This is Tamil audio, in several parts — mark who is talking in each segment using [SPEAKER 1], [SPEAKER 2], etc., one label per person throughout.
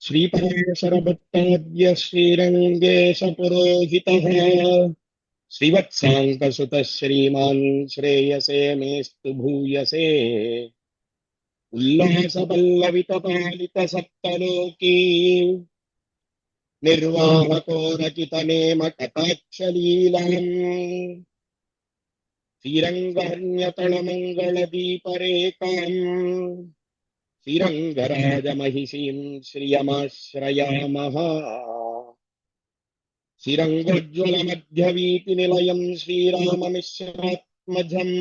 [SPEAKER 1] श्रीपराशरभट्टाद्य श्रीरङ्गेशपुरोहितः श्रीवत्साङ्कसुतः श्रीमान् श्रेयसे मेस्तु भूयसे उल्लासपल्लवितपालितसप्तलोकी निर्वाहको रचितनेम कटाक्षलीलाम् श्रीरङ्गहन्यतलमङ्गलदीपरेकाम् श्रीरङ्गराजमहिषीम् श्रियमाश्रयामः श्रीरङ्गोज्ज्वलमध्यवीतिनिलयम् श्रीराममिश्रात्मजम्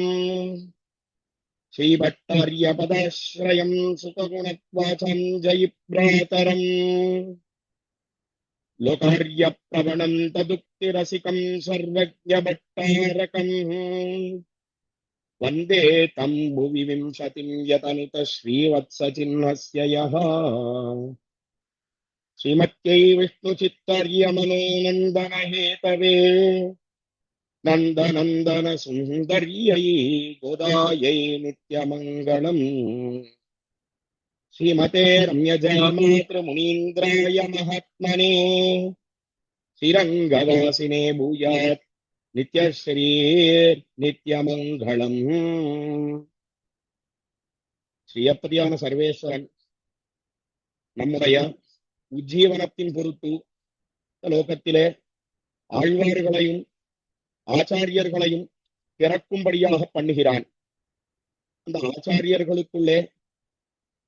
[SPEAKER 1] श्रीभट्टार्यपदाश्रयम् सुखगुणत्वाचम् जयिभ्रातरम् लोकार्यप्रवणम् तदुक्तिरसिकम् सर्वज्ञभट्टारकम् वन्दे तम् भुवि विंशतिम् यतनुत श्रीवत्सचिह्नस्य यः श्रीमत्यै विष्णुचित्तर्यमनोनन्दनहेतवे नन्दनन्दन सुन्दर्यै गोदायै नित्यमङ्गलम् श्रीमते रम्यजामातृमुनीन्द्राय महात्मने श्रीरङ्गवासिने भूयात् नित्यश्री नित्यमङ्गलम् ஸ்ரீயப்பதியான சர்வேஸ்வரன் நம்முடைய உஜ்ஜீவனத்தின் பொருட்டு லோகத்திலே ஆழ்வார்களையும் ஆச்சாரியர்களையும் பிறக்கும்படியாக பண்ணுகிறான். அந்த ஆச்சாரியர்களுக்குள்ளே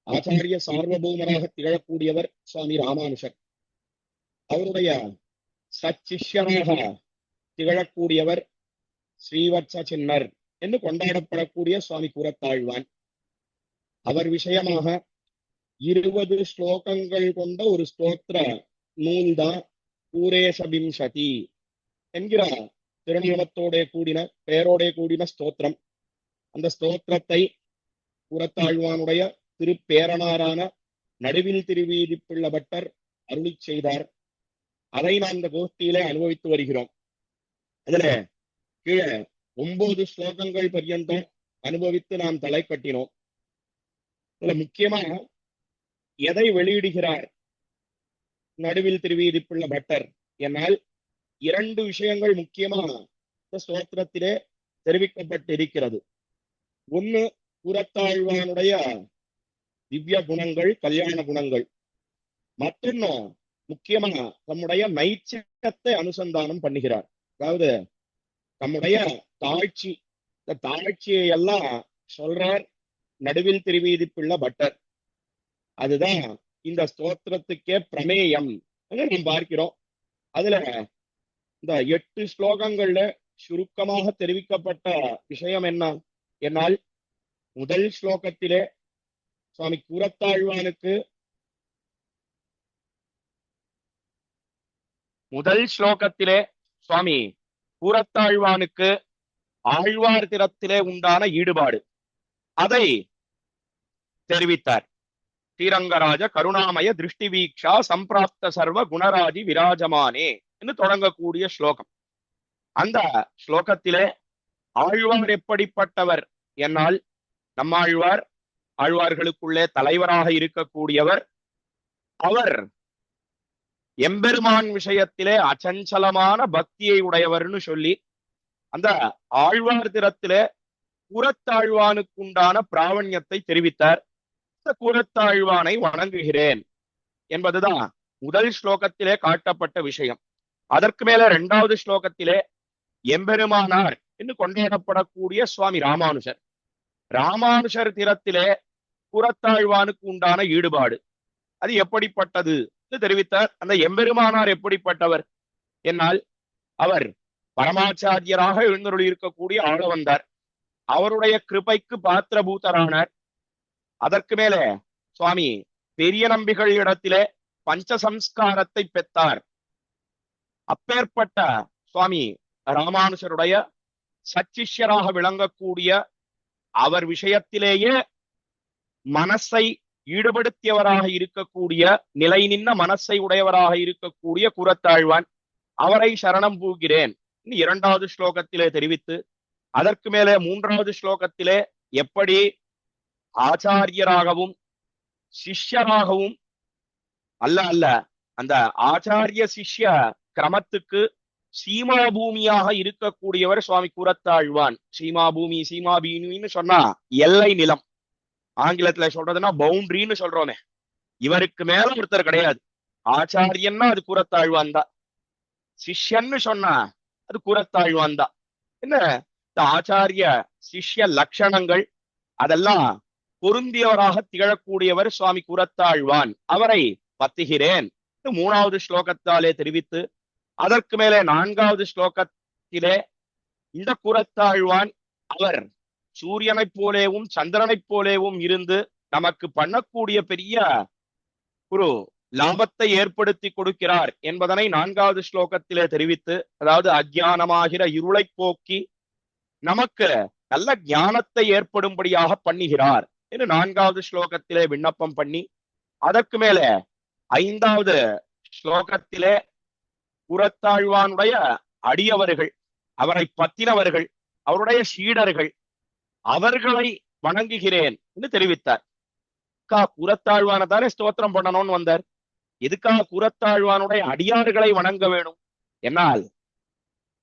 [SPEAKER 1] ஆச்சாரிய சார்வபௌமராக திகழக்கூடியவர் சுவாமி ராமானுஷர். அவருடைய சச்சிஷ்யராக திகழக்கூடியவர் ஸ்ரீவத்ச சின்னர் என்று கொண்டாடப்படக்கூடிய சுவாமி கூரத்தாழ்வான். அவர் விஷயமாக 20 ஸ்லோகங்கள் கொண்ட ஒரு ஸ்தோத்திர நூல்தான் பூரேஷபிம்சதி என்கிற திருநாமத்தோட கூடின பெயரோட கூடின ஸ்தோத்திரம். அந்த ஸ்தோத்திரத்தை கூரத்தாழ்வானுடைய திருப்பேரனாரான நடுவில் திருவீதி பிள்ள பட்டர் அருளி செய்தார். அதை நாம் இந்த கோஷ்டியிலே அனுபவித்து வருகிறோம். அதுல கீழே 9 ஸ்லோகங்கள் பர்யந்தம் அனுபவித்து நாம் தலை கட்டினோம். இதுல முக்கியமா எதை வெளியிடுகிறார் நடுவில் திருவீதி பிள்ள பட்டர் என்னால் 2 விஷயங்கள் முக்கியமா இந்த ஸ்தோத்திரத்திலே தெரிவிக்கப்பட்டிருக்கிறது. ஒண்ணு கூரத்தாழ்வானுடைய திவ்ய குணங்கள், கல்யாண குணங்கள். மற்றொன்னு முக்கியமா தம்முடைய நைச்சத்தை அனுசந்தானம் பண்ணுகிறார். அதாவது தம்முடைய தாழ்ச்சி, இந்த தாழ்ச்சியை எல்லாம் சொல்றார் நடுவில் திருவீதி பிள்ள பட்டர். அதுதான் இந்த ஸ்தோத்திரத்துக்கே பிரமேயம் நாம் பார்க்கிறோம். அதுல இந்த 8 ஸ்லோகங்கள்ல சுருக்கமாக தெரிவிக்கப்பட்ட விஷயம் என்ன என்னால், முதல் ஸ்லோகத்திலே சுவாமி கூரத்தாழ்வானுக்கு சுவாமி கூரத்தாழ்வானுக்கு ஆழ்வார் திறத்திலே உண்டான ஈடுபாடு அதை தெரிவித்தார். ஸ்ரீரங்கராஜ கருணாமய திருஷ்டி வீக்ஷா சம்பிராப்த சர்வ குணராஜி விராஜமானே என்று தொடங்கக்கூடிய ஸ்லோகம். அந்த ஸ்லோகத்திலே ஆழ்வார் எப்படிப்பட்டவர் என்னால், நம்மாழ்வார் ஆழ்வார்களுக்குள்ளே தலைவராக இருக்கக்கூடியவர். அவர் எம்பெருமான் விஷயத்திலே அச்சஞ்சலமான பக்தியை உடையவர்னு சொல்லி அந்த ஆழ்வார் திறத்திலே கூரத்தாழ்வானுக்குண்டான பிராவண்யத்தை தெரிவித்தார். இந்த கூரத்தாழ்வானை வணங்குகிறேன் என்பதுதான் முதல் ஸ்லோகத்திலே காட்டப்பட்ட விஷயம். அதற்கு மேல 2வது ஸ்லோகத்திலே எம்பெருமானார் என்று கொண்டாடப்படக்கூடிய சுவாமி ராமானுஷர், ராமானுஷர் திறத்திலே கூரத்தாழ்வானுக்கு உண்டான ஈடுபாடு அது எப்படிப்பட்டது தெரிவித்தார். அந்த எம்பெருமானார் எப்படிப்பட்டவர் என்னால், அவர் பரமாச்சாரியராக எழுந்தருளி இருக்கக்கூடிய ஆள வந்தார். அவருடைய கிருபைக்கு பாத்திரபூதரானார். அதற்கு மேல சுவாமி பெரிய நம்பிகள் இடத்திலே பஞ்சசம்ஸ்காரத்தை பெற்றார். அப்பேற்பட்ட சுவாமி ராமானுஷருடைய சச்சிஷ்யராக விளங்கக்கூடிய அவர் விஷயத்திலேயே மனசை ஈடுபடுத்தியவராக இருக்கக்கூடிய, நிலை நின்ன மனசை உடையவராக இருக்கக்கூடிய கூரத்தாழ்வான், அவரை சரணம் பூகிறேன் 2வது ஸ்லோகத்திலே தெரிவித்து, அதற்கு மேலே 3வது ஸ்லோகத்திலே எப்படி ஆச்சாரியராகவும் சிஷ்யராகவும் அல்ல அல்ல, அந்த ஆச்சாரிய சிஷ்ய கிரமத்துக்கு சீமா பூமியாக இருக்கக்கூடியவர் சுவாமி கூரத்தாழ்வான். சீமா பூமி, சீமா பூமின்னு சொன்னா எல்லை நிலம், ஆங்கிலத்துல சொல்றதுன்னா பவுண்டரின்னு சொல்றோமே. இவருக்கு மேல ஒருத்தர் கிடையாது. ஆச்சாரியன்னா அது கூரத்தாழ்வான் தான், சிஷ்யன்னு சொன்னா அது கூரத்தாழ்வான் தான். என்ன இந்த ஆச்சாரிய சிஷ்ய லட்சணங்கள் அதெல்லாம் பொருந்தியவராக திகழக்கூடியவர் சுவாமி கூரத்தாழ்வான். அவரை பத்துகிறேன் 3வது ஸ்லோகத்தாலே தெரிவித்து, அதற்கு மேலே 4வது ஸ்லோகத்திலே இந்த கூரத்தாழ்வான் அவர் சூரியனைப் போலேவும் சந்திரனைப் போலேவும் இருந்து நமக்கு பண்ணக்கூடிய பெரிய ஒரு லாபத்தை ஏற்படுத்தி கொடுக்கிறார் என்பதனை 4வது ஸ்லோகத்திலே தெரிவித்து, அதாவது அஜ்ஞானமாகிற இருளை போக்கி நமக்கு நல்ல ஞானத்தை ஏற்படும்படியாக பண்ணுகிறார் என்று 4வது ஸ்லோகத்திலே விண்ணப்பம் பண்ணி, அதற்கு மேலே 5வது ஸ்லோகத்திலே கூரத்தாழ்வானுடைய அடியவர்கள், அவரை பத்தினவர்கள், அவருடைய சீடர்கள், அவர்களை வணங்குகிறேன் என்று தெரிவித்தார். கூரத்தாழ்வான தானே ஸ்தோத்திரம் பண்ணணும்னு வந்தார். எதுக்காக கூரத்தாழ்வானுடைய அடியார்களை வணங்க வேணும்? என்னால்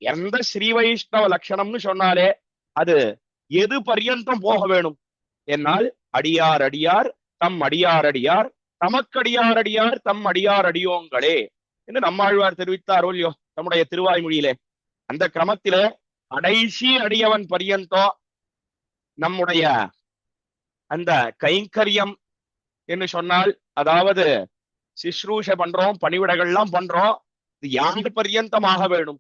[SPEAKER 1] எந்த ஸ்ரீ வைஷ்ணவ லட்சணம்னு சொன்னாலே அது எது பர்யந்தம் போக வேணும்? என்னால் அடியார் அடியார் தம் அடியார் அடியார் தமக்கடியார் அடியார் தம் அடியார் அடியோங்களே என்று நம்மாழ்வார் தெரிவித்தாரோ இல்லையோ நம்முடைய திருவாய்மொழியிலே. அந்த கிரமத்திலே கடைசி அடியவன் பர்யந்தம் நம்முடைய அந்த கைங்கரியம் என்று சொன்னால், அதாவது சிஸ்ரூஷ பண்றோம், பணிவிடைகள்லாம் பண்றோம், இது யார் பர்யந்தம் ஆக வேணும்?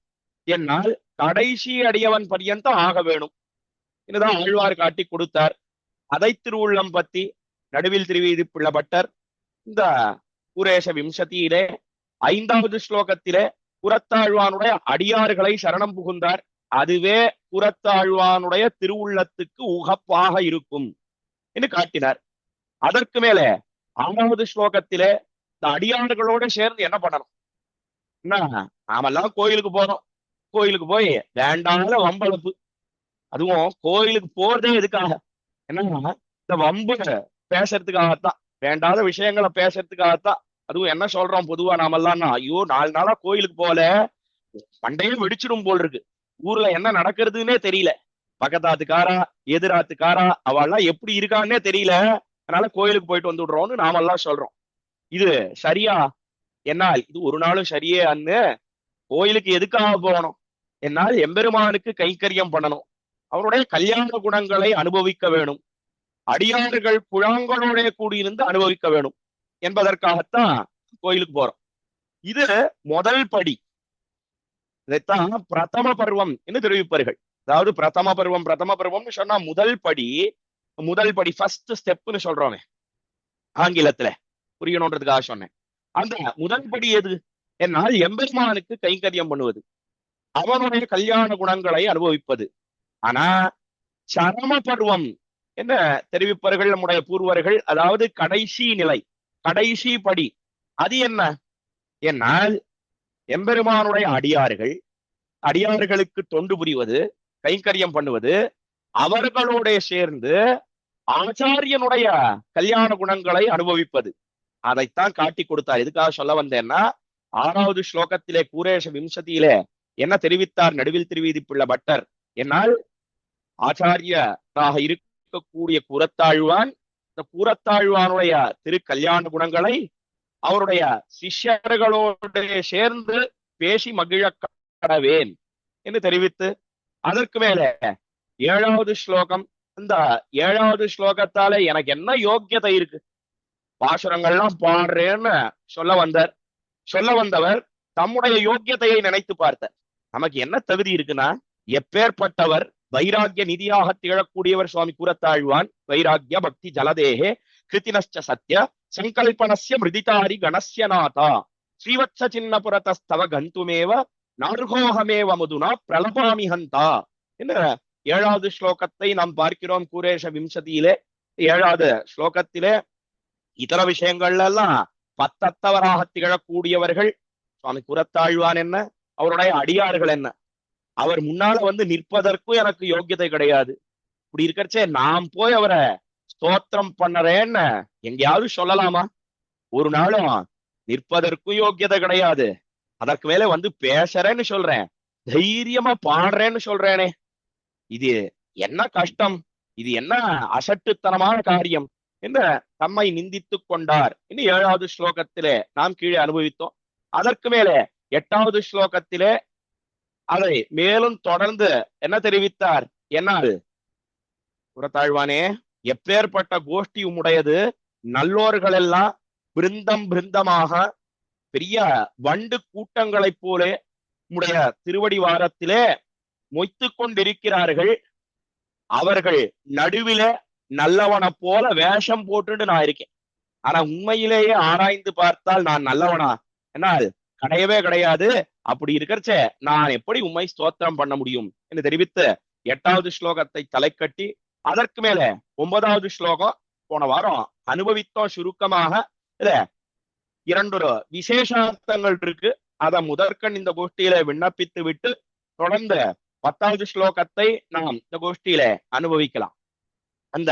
[SPEAKER 1] என்னால் கடைசி அடியவன் பர்யந்தம் ஆக வேணும் என்றுதான் ஆழ்வார் காட்டி கொடுத்தார். அதை திருவுள்ளம் பத்தி நடுவில் திருவீதி பிள்ளப்பட்டர் இந்த குரேஷ விம்சதியிலே 5வது ஸ்லோகத்திலே கூரத்தாழ்வானுடைய அடியார்களை சரணம் புகுந்தார். அதுவே கூரத்தாழ்வானுடைய திருவுள்ளத்துக்கு உகப்பாக இருக்கும் என்று காட்டினார். அதற்கு மேலே 6வது ஸ்லோகத்திலே இந்த அடியார்களோட சேர்ந்து என்ன பண்ணணும்? என்ன, நாமெல்லாம் கோயிலுக்கு போறோம், கோயிலுக்கு போய் வேண்டாத வம்பளப்பு, அதுவும் கோயிலுக்கு போறதே எதுக்காக? என்னன்னா இந்த வம்பு பேசுறதுக்காகத்தான், வேண்டாத விஷயங்களை பேசுறதுக்காகத்தான். அதுவும் என்ன சொல்றோம் பொதுவா நாமெல்லாம், ஐயோ 4 நாளா கோயிலுக்கு போல, பண்டையே வெடிச்சிடும் போல் இருக்கு, ஊர்ல என்ன நடக்கிறதுன்னே தெரியல, பக்கத்தாத்துக்காரா எதிராத்துக்காரா அவெல்லாம் எப்படி இருக்கான்னே தெரியல, அதனால கோயிலுக்கு போயிட்டு வந்து விடுறோம்னு நாமெல்லாம் சொல்றோம். இது சரியா? என்னால் இது ஒரு நாளும் சரியே அன்னு. கோயிலுக்கு எதுக்காக போகணும்? என்னால் எம்பெருமானுக்கு கைங்கரியம் பண்ணணும், அவருடைய கல்யாண குணங்களை அனுபவிக்க வேணும், அடியார்கள் குழாங்களோட கூடியிருந்து அனுபவிக்க வேணும் என்பதற்காகத்தான் கோயிலுக்கு போறோம். இது முதல் படி. இதைத்தான் பிரதம பருவம் என்று தெரிவிப்பார்கள். அதாவது பிரதம பருவம்னு சொன்னா முதல் படி ஃபர்ஸ்ட் ஸ்டெப்னு சொல்றோமே ஆங்கிலத்துல, புரியணுன்றதுக்காக சொன்னேன். அந்த முதல் படி எது? என்னால் எம்பெருமானுக்கு கைங்கரியம் பண்ணுவது, அவனுடைய கல்யாண குணங்களை அனுபவிப்பது. ஆனா சரம பருவம் என்ன தெரிவிப்பார்கள் நம்முடைய பூர்வர்கள், அதாவது கடைசி நிலை, கடைசி படி. அது என்ன? என்னால் எம்பெருமானுடைய அடியார்களுக்கு தொண்டு புரிவது, கைங்கரியம் பண்ணுவது, அவர்களோட சேர்ந்து ஆச்சாரியனுடைய கல்யாண குணங்களை அனுபவிப்பது. அதைத்தான் காட்டி கொடுத்தார். எதுக்காக சொல்ல வந்தேன்னா, 6வது ஸ்லோகத்திலே கூரேஷ விம்சதியிலே என்ன தெரிவித்தார் நடுவில் திருவீதி பிள்ள பட்டர்? என்னால் ஆச்சாரியராக இருக்கக்கூடிய கூரத்தாழ்வான், இந்த கூரத்தாழ்வானுடைய திரு கல்யாண குணங்களை அவருடைய சிஷ்யர்களோடு சேர்ந்து பேசி மகிழ கடவேன் என்று தெரிவித்து, அதற்கு மேல 7வது ஸ்லோகம், இந்த 7வது ஸ்லோகத்தால எனக்கு என்ன யோக்கியதை இருக்கு, பாசுரங்கள்லாம் பாடுறேன்னு சொல்ல வந்தவர் தம்முடைய யோக்கியத்தையை நினைத்து பார்த்தார். நமக்கு என்ன தகுதி இருக்குன்னா, எப்பேற்பட்டவர் வைராக்கிய நிதியாக திகழக்கூடியவர் சுவாமி கூரத்தாழ்வான். வைராக்கிய பக்தி ஜலதேகே கிருத்தினஸ்ச சத்ய சங்கல்பனஸ்ய மிருதிதாரி கணஸ்ய நாதா ஸ்ரீவத்ச சின்ன புரதஸ்தவ கந்துமேவ நார்கோகமேவ முதுனா பிரலபாமி ஹந்தா என்ற 7வது ஸ்லோகத்தை நாம் பார்க்கிறோம் கூரேஷ விம்சதியிலே. 7வது ஸ்லோகத்திலே இதர விஷயங்கள்ல எல்லாம் பத்தத்தவராக திகழக்கூடியவர்கள் சுவாமி கூரத்தாழ்வான் என்ன, அவருடைய அடியார்கள் என்ன. அவர் முன்னால வந்து நிற்பதற்கும் எனக்கு யோக்கியதை கிடையாது. இப்படி இருக்கச்சே நான் போய் அவரை ஸ்தோத்திரம் பண்ணறேன்னு எங்கேயாவது சொல்லலாமா? ஒரு நாளும் நிற்பதற்கும் யோக்கியதை கிடையாது. அதற்கு மேல வந்து பேசுறேன்னு சொல்றேன், தைரியமா பாடுறேன்னு சொல்றேனே, இது என்ன கஷ்டம், இது என்ன அசட்டுத்தனமான காரியம் என்று தம்மை நிந்தித்துக் கொண்டார் என்று 7வது ஸ்லோகத்திலே நாம் கீழே அனுபவித்தோம். அதற்கு மேலே 8வது ஸ்லோகத்திலே அதை மேலும் தொடர்ந்து என்ன தெரிவித்தார்? என்னால் புறத்தாழ்வானே, எப்பேற்பட்ட கோஷ்டி உம்முடையது, நல்லோர்கள் எல்லாம் பிருந்தம் பிருந்தமாக பெரிய வண்டு கூட்டங்களைப் போல உம்முடைய திருவடி வாரத்திலே மொய்த்து கொண்டிருக்கிறார்கள். அவர்கள் நடுவிலே நல்லவனை போல வேஷம் போட்டுட்டு நான் இருக்கேன். ஆனா உண்மையிலேயே ஆராய்ந்து பார்த்தால் நான் நல்லவனா? என்னால் கிடையவே கிடையாது. அப்படி இருக்கிறச்ச நான் எப்படி உண்மை ஸ்தோத்திரம் பண்ண முடியும் என்று தெரிவித்து 8வது ஸ்லோகத்தை தலைக்கட்டி, அதற்கு மேல 9வது ஸ்லோகம் போன வாரம் அனுபவித்தோம் சுருக்கமாக. இல்ல 2 விசேஷார்த்தங்கள் இருக்கு. அதை முதற்கண் இந்த கோஷ்டியில விண்ணப்பித்து விட்டு தொடர்ந்து 10வது ஸ்லோகத்தை நாம் இந்த கோஷ்டியில அனுபவிக்கலாம். அந்த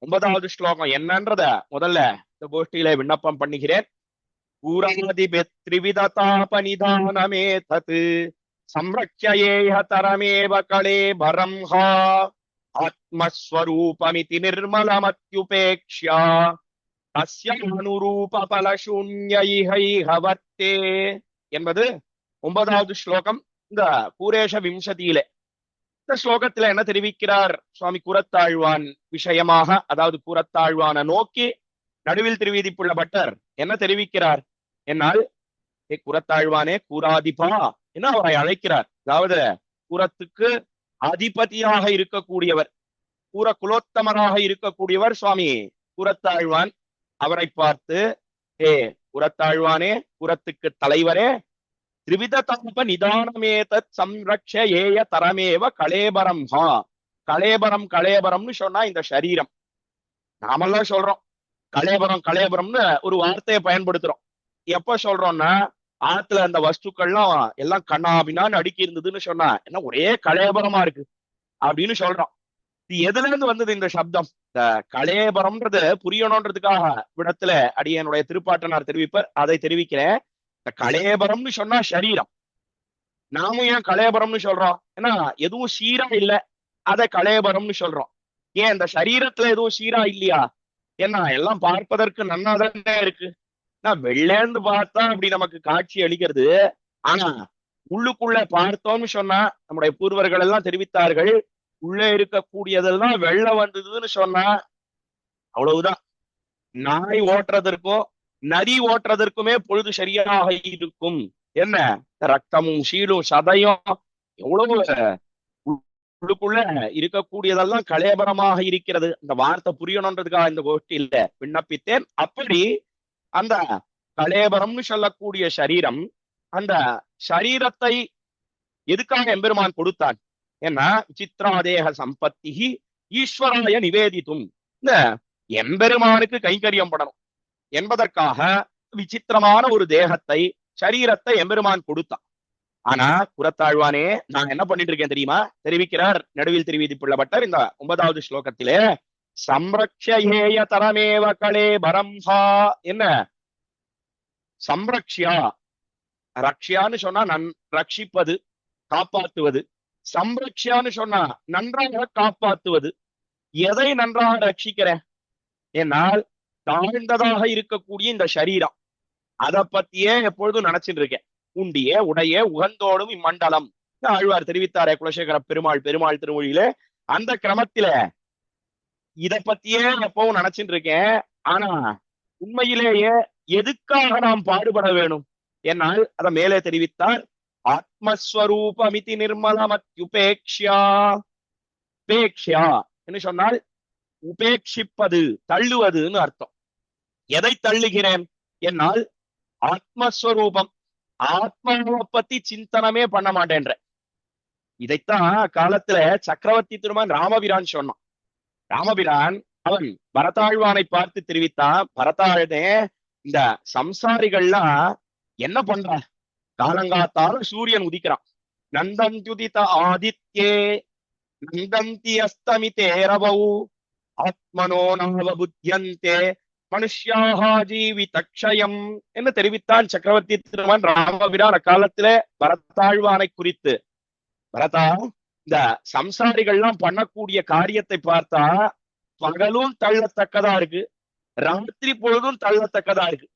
[SPEAKER 1] 9வது ஸ்லோகம் என்னன்றத முதல்ல இந்த கோஷ்டியில விண்ணப்பம் பண்ணுகிறேன். பூராதிபித்ரிவிததாபநிதானமே தத் சம்ரக்ஷயேஹ தரமேவ கலேபரம் ஹா ஆத்மஸ்வரூபமிதி நிர்மலமத்யுபேக்ஷ்யா தஸ்ய அனுரூப பலசூன்யைஹ வர்த்தே என்பது 9வது ஸ்லோகம். இந்த கூரேஷ விம்சதியிலே இந்த ஸ்லோகத்துல என்ன தெரிவிக்கிறார் சுவாமி கூரத்தாழ்வான் விஷயமாக, அதாவது கூரத்தாழ்வான நோக்கி நடுவில் திருவீதிப்புள்ள பட்டர் என்ன தெரிவிக்கிறார்? என்னால் கூரத்தாழ்வானே கூராதிபா என அவரை அழைக்கிறார். அதாவது கூரத்துக்கு அதிபதியாக இருக்கக்கூடியவர், கூர குலோத்தமராக இருக்கக்கூடியவர் சுவாமி கூரத்தாழ்வான். அவரை பார்த்து, ஏ கூரத்தாழ்வானே, கூரத்துக்கு தலைவரே, திரிவிததாப நிதானமேதத் சம்ரக்ஷ ஏய தரமேவ கலேபரம் ஹா. கலேபரம் கலேபரம்னு சொன்னா இந்த சரீரம். நாமெல்லாம் சொல்றோம் கலேபரம் கலேபரம்னு ஒரு வார்த்தையை பயன்படுத்துறோம். எப்ப சொல்றோம்னா, ஆத்துல அந்த வஸ்துக்கள்லாம் எல்லாம் கண்ணாபின்னான்னு அடுக்கி இருந்ததுன்னு சொன்னா என்ன ஒரே கலேபரமா இருக்கு அப்படின்னு சொல்றோம். இது எதுல இருந்து வந்தது இந்த சப்தம்? இந்த கலேபரம்ன்றது புரியணும்ன்றதுக்காக விடத்துல அடியனுடைய திருப்பாட்டனார் தெரிவிப்பர், அதை தெரிவிக்கிறேன். இந்த கலேபரம்னு சொன்னா சரீரம். நாமும் ஏன் கலேபரம்னு சொல்றோம்? ஏன்னா எதுவும் சீரா இல்ல, அதை கலேபரம்னு சொல்றோம். ஏன் இந்த சரீரத்துல எதுவும் சீரா இல்லையா? ஏன்னா எல்லாம் பார்ப்பதற்கு நன்னாதானே இருக்கு. நான் வெள்ளேந்து பார்த்தா அப்படி நமக்கு காட்சி அளிக்கிறது. ஆனா உள்ளுக்குள்ள பார்த்தோம்னு சொன்னா, நம்முடைய பூர்வர்கள் எல்லாம் தெரிவித்தார்கள், உள்ளே இருக்கக்கூடியதெல்லாம் வெள்ளம் வந்ததுன்னு சொன்னா அவ்வளவுதான். நாய் ஓட்டுறதற்கும் நரி ஓட்டுறதற்குமே பொழுது சரியாக இருக்கும். என்ன ரத்தமும் சீலும் சதையும் எவ்வளவு உள்ளுக்குள்ள இருக்கக்கூடியதெல்லாம் கலேபரமாக இருக்கிறது. அந்த வார்த்தை புரியணுன்றதுக்காக இந்த கோஷ்டியில விண்ணப்பித்தேன். அப்படி அந்த கலேபரம்னு சொல்லக்கூடிய சரீரம், அந்த சரீரத்தை எதுக்காக எம்பெருமான் கொடுத்தான்? ஏன்னா விசித்ராதேக சம்பத்தி ஈஸ்வராய நிவேதித்தும், இந்த எம்பெருமானுக்கு கைங்கரியம் படணும் என்பதற்காக விசித்திரமான ஒரு தேகத்தை, சரீரத்தை எம்பெருமான் கொடுத்தான். ஆனா புறத்தாழ்வானே, நான் என்ன பண்ணிட்டு இருக்கேன் தெரியுமா? தெரிவிக்கிறார் நடுவில் திருவீதிப்புள்ள பட்டர் இந்த 9வது ஸ்லோகத்திலே. சம்ரக்ஷயேய தரமேவ கலேபரம் ஹா. என்ன சம்ரக்ஷியா? ரக்ஷியான்னு சொன்னா ரட்சிப்பது, காப்பாற்றுவது. சம்ரக்ஷியான்னு சொன்னா நன்றாக காப்பாற்றுவது. எதை நன்றாக ரட்சிக்கிறேன்? என்னால் தாழ்ந்ததாக இருக்கக்கூடிய இந்த சரீரம், அதை பத்தியே எப்பொழுதும் நினைச்சிட்டு இருக்கேன். உண்டியே உடைய உகந்தோடும் இம்மண்டலம் ஆழ்வார் தெரிவித்தாரே குலசேகர பெருமாள் திருமொழியில. அந்த கிரமத்தில இதை பத்தியே எப்பவும் நினைச்சிட்டு இருக்கேன். ஆனா உண்மையிலேயே எதுக்காக நாம் பாடுபட வேணும்? என்னால் அதை மேலே தெரிவித்தார். ஆத்மஸ்வரூபமிதி நிர்மலமத்யுபேக்ஷ்யா. உபேக்ஷா என்று சொன்னால் உபேட்சிப்பது, தள்ளுவதுன்னு அர்த்தம். எதை தள்ளுகிறேன்? என்னால் ஆத்மஸ்வரூபம், ஆத்மாவை பத்தி சிந்தனமே பண்ண மாட்டேன்ற. இதைத்தான் காலத்துல சக்கரவர்த்தி திருமகன் ராமபிரான் சொன்னான். ராமபிரான் அவன் பரதாழ்வானை பார்த்து தெரிவித்தான், பரதாழ்னே, இந்த சம்சாரிகள்லாம் என்ன பண்ற? காலங்காத்தால சூரியன் உதிக்கிறான். நந்தந்த்யுதித ஆதித்யே நந்தந்தி அஸ்தமிதே ரவௌ ஆத்மனோ நாவ புத்யந்தே மனுஷ்யாக ஜீவிதக்ஷயம் என்று தெரிவித்தான் சக்கரவர்த்தி திருமகன் ராமபிரான் அக்காலத்திலே பரதாழ்வானை குறித்து. பரதா, இந்த சம்சாரிகள்லாம் பண்ணக்கூடிய காரியத்தை பார்த்தா பகலும் தள்ளத்தக்கதா இருக்கு, ராத்திரி பொழுதும் தள்ளத்தக்கதா இருக்கு.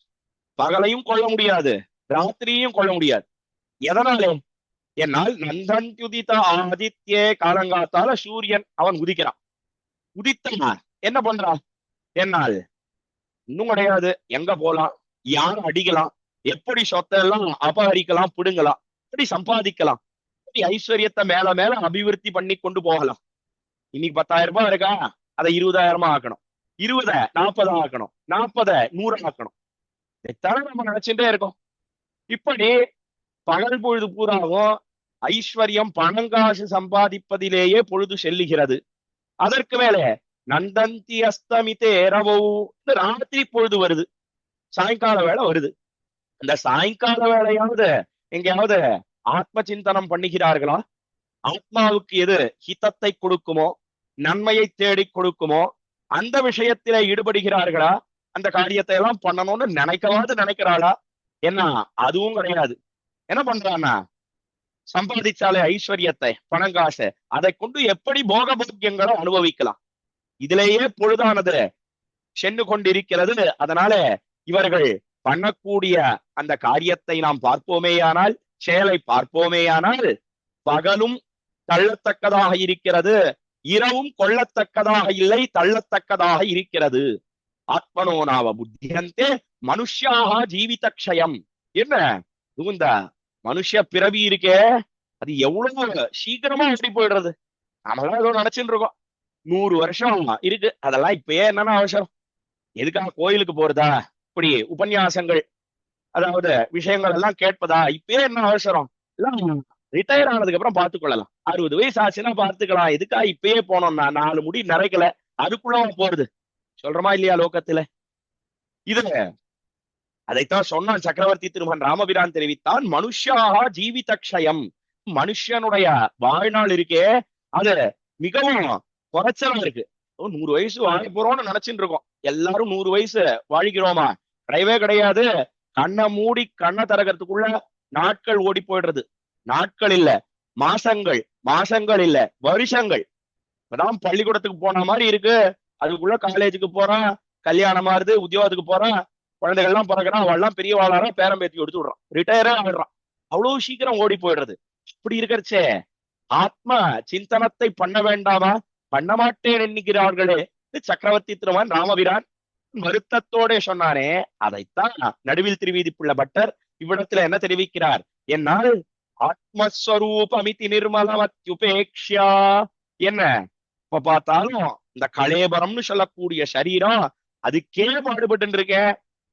[SPEAKER 1] பகலையும் கொள்ள முடியாது, ராத்திரியும் கொள்ள முடியாது. எதனாலே? என்னால் நந்தன் துதித்த ஆதித்யே, காலங்காத்தால சூரியன் அவன் உதிக்கிறான். உதித்தான் என்ன பண்றான்? என்னால் இன்னும் கிடையாது. எங்க போலாம், யார் அடிக்கலாம், எப்படி சொத்தெல்லாம் அபகரிக்கலாம், பிடுங்கலாம், எப்படி சம்பாதிக்கலாம், எப்படி ஐஸ்வர்யத்தை மேல மேல அபிவிருத்தி பண்ணி கொண்டு போகலாம். இன்னைக்கு 10,000 ரூபாய் இருக்கா, அதை 20,000 ஆக்கணும், 20 40 ஆக்கணும், 40 100 ஆக்கணும். இதைத்தானே நம்ம நினைச்சுட்டே இருக்கோம். இப்படி பகல் பொழுது பூராவும் ஐஸ்வர்யம் பணங்காசு சம்பாதிப்பதிலேயே பொழுது செல்லுகிறது. அதற்கு மேலே நந்தந்தி அஸ்தமித்தே ரவோ, ராத்திரி பொழுது வருது, சாயங்கால வேலை வருது. அந்த சாயங்கால வேலையாவது எங்கேயாவது ஆத்ம சிந்தனம் பண்ணுகிறார்களா? ஆத்மாவுக்கு எது ஹிதத்தை கொடுக்குமோ, நன்மையை தேடி கொடுக்குமோ அந்த விஷயத்திலே ஈடுபடுகிறார்களா? அந்த காரியத்தை எல்லாம் பண்ணணும்னு நினைக்கிறாளா? என்ன, அதுவும் கிடையாது. என்ன பண்றான்னா, சம்பாதிச்சாலே ஐஸ்வர்யத்தை பணங்காசை அதை கொண்டு எப்படி போக போக்கியங்களை அனுபவிக்கலாம், இதிலேயே பொழுதானது சென்று கொண்டிருக்கிறது. அதனால இவர்கள் பண்ணக்கூடிய அந்த காரியத்தை நாம் பார்ப்போமேயானால், செயலை பார்ப்போமேயானால், பகலும் தள்ளத்தக்கதாக இருக்கிறது, இரவும் கொள்ளத்தக்கதாக இல்லை, தள்ளத்தக்கதாக இருக்கிறது. ஆத்மனோ நாவ புத்தியந்தே மனுஷியாக ஜீவிதக்ஷயம். என்ன இந்த மனுஷ பிறவி இருக்கே, அது எவ்வளவு சீக்கிரமா எப்படி போயிடுறது. நாமெல்லாம் ஏதோ நினைச்சுட்டு இருக்கோம் 100 வருஷம் இருக்கு, அதெல்லாம் இப்பயே என்னன்னா அவசரம், எதுக்காக கோயிலுக்கு போறதா, இப்படி உபன்யாசங்கள் அதாவது விஷயங்கள் எல்லாம் கேட்பதா, இப்பயே என்ன அவசரம், எல்லாம் ரிட்டையர் ஆனதுக்கு அப்புறம் பார்த்துக்கொள்ளலாம், 60 வயசு ஆச்சுன்னா பார்த்துக்கலாம், எதுக்கா இப்பயே போனோம்னா 4 முடி நிறைக்கல அதுக்குள்ள போறது, சொல்றோமா இல்லையா லோகத்துல. இது அதைத்தான் சொன்னான் சக்கரவர்த்தி திருமகன் ராமபிரான் தெரிவித்தான். மனுஷாக ஜீவிதக்ஷயம், மனுஷனுடைய வாழ்நாள் இருக்கே அது மிகவும் குறைச்சலா இருக்கு. 100 வயசு வாழ போறோம்னு நினைச்சுட்டு இருக்கோம். எல்லாரும் 100 வயசு வாழ்கிறோமா? கிடையவே கிடையாது. கண்ணை மூடி கண்ணை திறக்கிறதுக்குள்ள நாட்கள் ஓடி போயிடுறது. நாட்கள் இல்ல மாசங்கள், மாசங்கள் இல்ல வருஷங்கள். இப்பதான் பள்ளிக்கூடத்துக்கு போன மாதிரி இருக்கு, அதுக்குள்ள காலேஜுக்கு போறான், கல்யாணம் ஆறுது, உத்தியோகத்துக்கு போறான், குழந்தைகள் எல்லாம் பிறகுறான், அவள் எல்லாம் பெரிய வாழாரா, பேரம் பேத்தி எடுத்து விடுறான், ரிட்டையரா ஆயிடுறான். அவ்வளவு சீக்கிரம் ஓடி போயிடுறது. இப்படி இருக்கிறச்சே ஆத்ம சிந்தனத்தை பண்ண வேண்டாமா? பண்ண மாட்டேன் என்கிறார்களே. சக்கரவர்த்தி திருமகன் ராமபிரான் வருத்தத்தோட சொன்னானே, அதைத்தான் நடுவில் திருவீதி புள்ள பட்டர் இவ்விடத்துல என்ன தெரிவிக்கிறார்? என்னால் ஆத்மஸ்வரூபமிதி நிர்மலமத்யுபேக்ஷா. என்ன இப்ப பார்த்தாலும் இந்த கலேபரம்னு சொல்லக்கூடிய சரீரம் அதுக்கே பாடுபட்டு இருக்கேன்.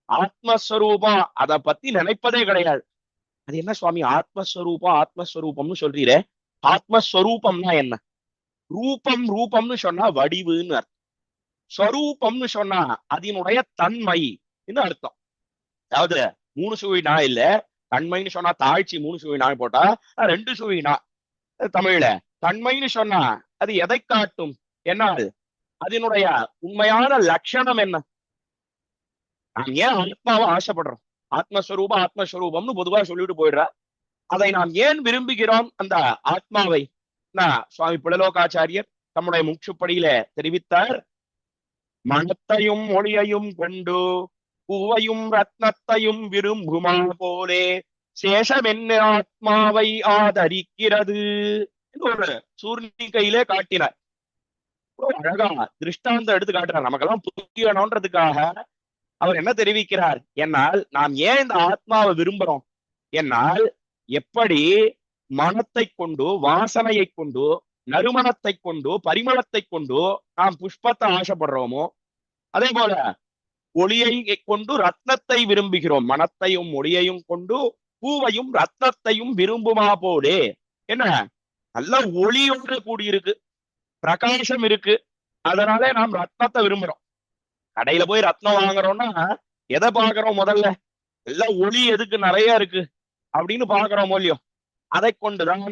[SPEAKER 1] ஆத்மஸ்வரூபம் அதை பத்தி நினைப்பதே கிடையாது. அது என்ன சுவாமி ஆத்மஸ்வரூபம் ஆத்மஸ்வரூபம்னு சொல்றீரே? ஆத்மஸ்வரூபம்னா என்ன? ரூபம், ரூபம்னு சொன்னா வடிவுன்னு அர்த்தம். ஸ்வரூபம்னு சொன்னா அதனுடைய தன்மை அர்த்தம். அதாவது 3 சுழினா இல்ல, தன்மைன்னு சொன்னா தாழ்ச்சி 3 சுழினா போட்டா 2 சுழினா. தமிழ்ல தன்மைன்னு சொன்னா அது எதை காட்டும்? என்னால் அதனுடைய உண்மையான லட்சணம் என்ன? நாம் ஏன் ஆத்மாவை ஆசைப்படுறோம்? ஆத்மஸ்வரூபம் ஆத்மஸ்வரூபம்னு பொதுவா சொல்லிட்டு போயிடுற. அதை நாம் ஏன் விரும்புகிறோம் அந்த ஆத்மாவை? சுவாமி புலலோகாச்சாரியர் தம்முடைய முற்றுப்படியில தெரிவித்தார். மனத்தையும் மொழியையும் கொண்டு பூவையும் ரத்னத்தையும் விரும்புமா போலே சேஷம் என்ன ஆத்மாவை ஆதரிக்கிறது ஒரு சூர்ணிகையிலே காட்டினார். அழகா திருஷ்டாந்தம் எடுத்து காட்டுறார். நமக்கெல்லாம் புரியணும்ன்றதுக்காக அவர் என்ன தெரிவிக்கிறார்? என்னால் நாம் ஏன் இந்த ஆத்மாவை விரும்புறோம்? என்னால் எப்படி மனத்தை கொண்டு, வாசனையை கொண்டு, நறுமணத்தை கொண்டு, பரிமளத்தை கொண்டு நாம் புஷ்பத்தை ஆசைப்படுறோமோ, அதே போல ஒளியை கொண்டு ரத்னத்தை விரும்புகிறோம். மனத்தையும் ஒளியையும் கொண்டு பூவையும் ரத்னத்தையும் விரும்புமா போலே. என்ன நல்ல ஒளியோடு கூடியிருக்கு, பிரகாசம் இருக்கு, அதனால நாம் ரத்னத்தை விரும்புறோம். கடையில போய் ரத்னம் வாங்குறோம்னா எதை பாக்குறோம்? முதல்ல எல்லாம் ஒளி எதுக்கு நிறைய இருக்கு அப்படின்னு பாக்குறோம் இல்லையோ, அதை கொண்டுதான்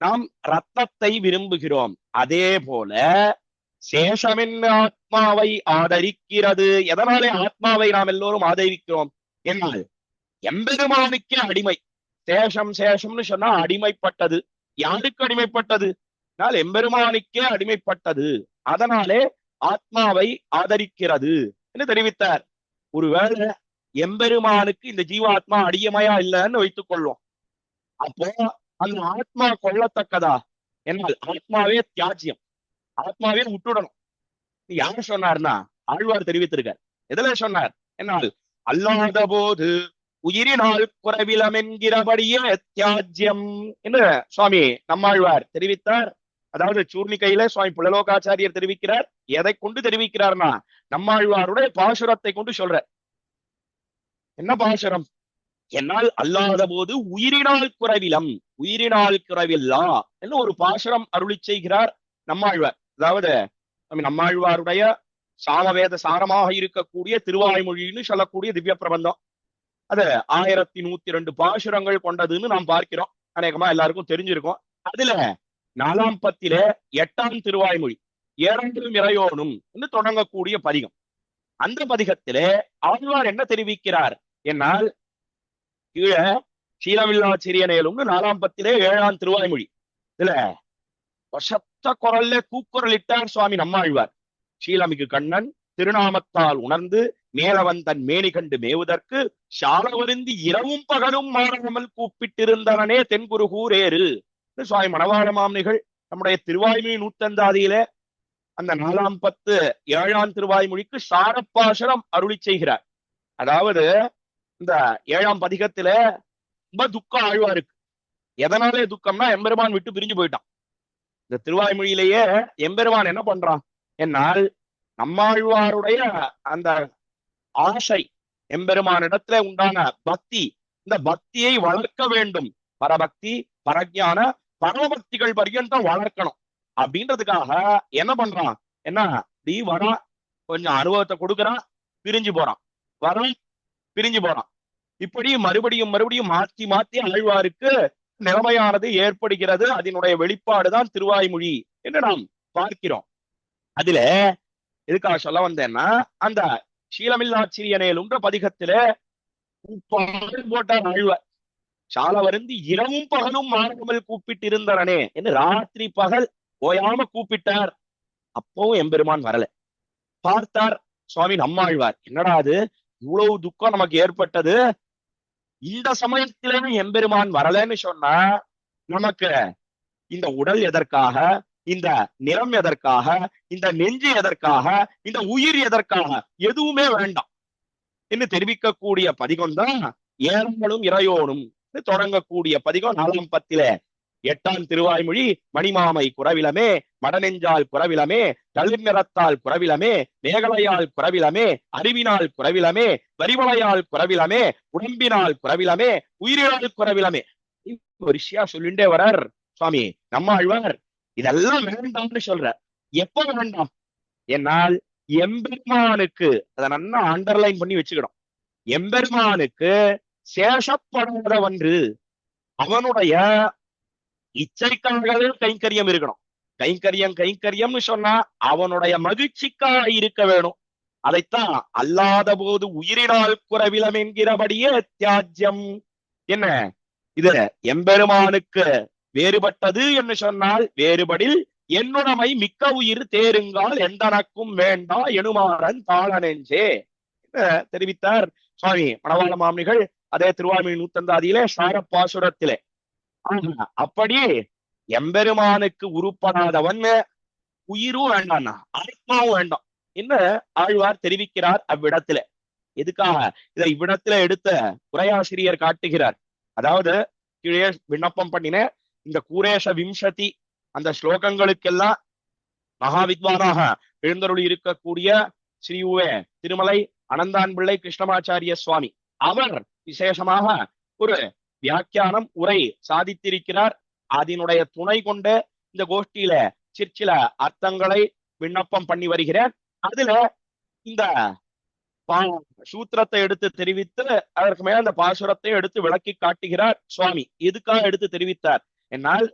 [SPEAKER 1] நாம் ரத்னத்தை விரும்புகிறோம். அதே போல சேஷமென்ன ஆத்மாவை ஆதரிக்கிறது. எதனாலே ஆத்மாவை நாம் எல்லோரும் ஆதரிக்கிறோம் என்னால் எம்பெருமானுக்கே அடிமை. சேஷம் சேஷம்னு சொன்னா அடிமைப்பட்டது. யாருக்கு அடிமைப்பட்டது? எம்பெருமானுக்கே அடிமைப்பட்டது. அதனாலே ஆத்மாவை ஆதரிக்கிறது என்று தெரிவித்தார். ஒருவேளை எம்பெருமானுக்கு இந்த ஜீவாத்மா அடியமையா இல்லைன்னு வைத்துக் கொள்வோம். அப்போ அந்த ஆத்மா கொள்ளத்தக்கதா? என்னால் ஆத்மாவே தியாஜ்யம், ஆத்மாவே விட்டுடணும். யார் சொன்னார்னா ஆழ்வார் தெரிவித்திருக்கார். எதுல சொன்னார் என்னால் அல்லாத போது உயிரினால் குறைவிலம் என்கிறபடியே தியாஜ்யம் என்று சுவாமி நம்மாழ்வார் தெரிவித்தார். அதாவது சூர்ணிகையில சுவாமி புலலோகாச்சாரியர் தெரிவிக்கிறார். எதை கொண்டு தெரிவிக்கிறார்னா நம்மாழ்வாருடைய பாசுரத்தை கொண்டு சொல்ற. என்ன பாசுரம்? என்னால் அல்லாத போது உயிரினால் குறைவிலம், உயிரினால் குறைவில்லா என்று ஒரு பாசுரம் அருளி செய்கிறார் நம்மாழ்வார். அதாவது நம்மாழ்வாருடைய சாமவேத சாரமாக இருக்கக்கூடிய திருவாய்மொழின்னு சொல்லக்கூடிய திவ்ய பிரபந்தம். அது 1102 பாசுரங்கள் கொண்டதுன்னு நாம் பார்க்கிறோம். அநேகமா எல்லாருக்கும் தெரிஞ்சிருக்கும். அதுல 4ஆம் பத்திலே 8ஆம் திருவாய்மொழி ஏறென்றும் இறையோனும் என்று தொடங்கக்கூடிய பதிகம். அந்த பதிகத்திலே ஆழ்வார் என்ன தெரிவிக்கிறார் என்னால் கீழே சீலமில்லா சிறியனேலும்னு 4ஆம் பத்திலே 7ஆம் திருவாய்மொழி. இதுல வசத்த குரல்ல கூக்குரலிட்டார் சுவாமி நம்மாழ்வார். சீலமிகு கண்ணன் திருநாமத்தால் உணர்ந்து மேலவன் தன் மேனி கண்டு மேவுதற்கு சாலவருந்தி இரவும் பகலும் மாறாமல் கூப்பிட்டிருந்தனே தென்குருகூரேறு. சுவாமி மணவாள மாமனிகள் நம்முடைய திருவாய்மொழி நூத்தந்தாதியில அந்த 4ஆம் பத்து 7ஆம் திருவாய்மொழிக்கு சாரப்பாசனம் அருளி செய்கிறார். அதாவது இந்த 7ஆம் பதிகத்துல ரொம்ப துக்கம் ஆழ்வாருக்கு. எதனாலே துக்கம்னா எம்பெருமான் விட்டு பிரிஞ்சு போயிட்டான். இந்த திருவாய்மொழியிலேயே எம்பெருமான் என்ன பண்றான் என்னால் நம்மாழ்வாருடைய அந்த ஆசை, எம்பெருமானிடத்துல உண்டான பக்தி, இந்த பக்தியை வளர்க்க வேண்டும். பரபக்தி, பரஜான, பரமபக்திகள் பர்யந்தம் வளர்க்கணும் அப்படின்றதுக்காக என்ன பண்றான்? என்ன நீ வரான், கொஞ்சம் அனுபவத்தை கொடுக்கறான், பிரிஞ்சு போறான், வரான், பிரிஞ்சு போறான். இப்படி மறுபடியும் மறுபடியும் மாத்தி மாத்தி ஆழ்வாருக்கு நிலைமையானது ஏற்படுகிறது. அதனுடைய வெளிப்பாடுதான் திருவாய்மொழி என்று நாம் பார்க்கிறோம். அதுல எதுக்காக சொல்ல வந்தேன்னா அந்த சீலமில்லா சிறியனேலும்ன்ற பதிகத்துல போட்டார் ஆழ்வார். சால வருந்தி இரவும் பகலும் மாறாமல் கூப்பிட்டு இருந்தனே என்று ராத்திரி பகல் ஓயாம கூப்பிட்டார். அப்பவும் எம்பெருமான் வரல. பார்த்தார் சுவாமி நம்மாழ்வார். என்னடா அது, இவ்வளவு துக்கம் நமக்கு ஏற்பட்டது, இந்த சமயத்திலே எம்பெருமான் வரலன்னு சொன்னா நமக்கு இந்த உடல் எதற்காக, இந்த நிறம் எதற்காக, இந்த நெஞ்சு எதற்காக, இந்த உயிர் எதற்காக, எதுவுமே வேண்டாம் என்று தெரிவிக்கக்கூடிய பதிகம் தான் ஏறங்களும் இறையோனும் தொடங்கக்கூடிய பதிகம் 4ஆம் பத்தில 8ஆம் திருவாய்மொழி. மணிமாமை குறவிலமே, மடநெஞ்சால் குறவிலமே, தளிர் நிறத்தால் குறவிலமே, மேகலையால் குறவிலமே, அறிவினால் குறவிலமே, வரிவளையால் குறவிலமே, உடம்பினால் குறவிலமே, உயிரினால் குறவிலமே. வரிசையா சொல்லிண்டே வரார் சுவாமி நம்மாழ்வார். இதெல்லாம் வேண்டாம்னு சொல்ற. எப்ப வேண்டாம் என்னால் எம்பெருமானுக்கு, அதை நல்லா அண்டர்லைன் பண்ணி வச்சுக்கணும், எம்பெருமானுக்கு சேஷப்படாதவன்று அவனுடைய இச்சைக்காகவே கைங்கரியம் இருக்கணும். கைங்கரியம் கைங்கரியம்னு சொன்னா அவனுடைய மகிழ்ச்சிக்காக இருக்க வேணும். அதைத்தான் அல்லாத போது உயிரினால் குறவிலம் என்கிறபடியே தியாஜ்யம். என்ன இது? எம்பெருமானுக்கு வேறுபட்டது என்று சொன்னால் வேறுபடில் என்னுடமை மிக்க உயிர் தேருங்கால் எந்தனக்கும் வேண்டா எனுமாறன் தாளனெஞ்சே தெரிவித்தார் சுவாமி மணவாள மாமனிகள். அதே திருவாய்மொழி நூத்தந்தாதியிலே சாரப்பாசுரத்திலே. அப்படி எம்பெருமானுக்கு உருப்படாதவன் உயிரும் வேண்டாம்னா ஆத்மாவும் வேண்டாம் என்று ஆழ்வார் தெரிவிக்கிறார் அவ்விடத்துல. எதுக்காக இதை இவ்விடத்துல எடுத்த உரையாசிரியர் காட்டுகிறார். அதாவது கீழே விண்ணப்பம் பண்ணின இந்த கூரேஷ விம்சதி அந்த ஸ்லோகங்களுக்கெல்லாம் மகாவித்வானாக எழுந்தருளி இருக்கக்கூடிய ஸ்ரீ உவே திருமலை அனந்தான் பிள்ளை கிருஷ்ணமாச்சாரிய சுவாமி அவர் விசேஷமாக ஒரு வியாக்கியானம் உரை சாதித்திருக்கிறார். அதனுடைய துணை கொண்டு இந்த கோஷ்டியில சிற்சில அர்த்தங்களை விண்ணப்பம் பண்ணி வருகிறேன். அதுல இந்த சூத்திரத்தை எடுத்து தெரிவித்து அதற்கு மேல அந்த பாசுரத்தை எடுத்து விளக்கி காட்டுகிறார் சுவாமி. எதுக்காக எடுத்து தெரிவித்தார் என்னால்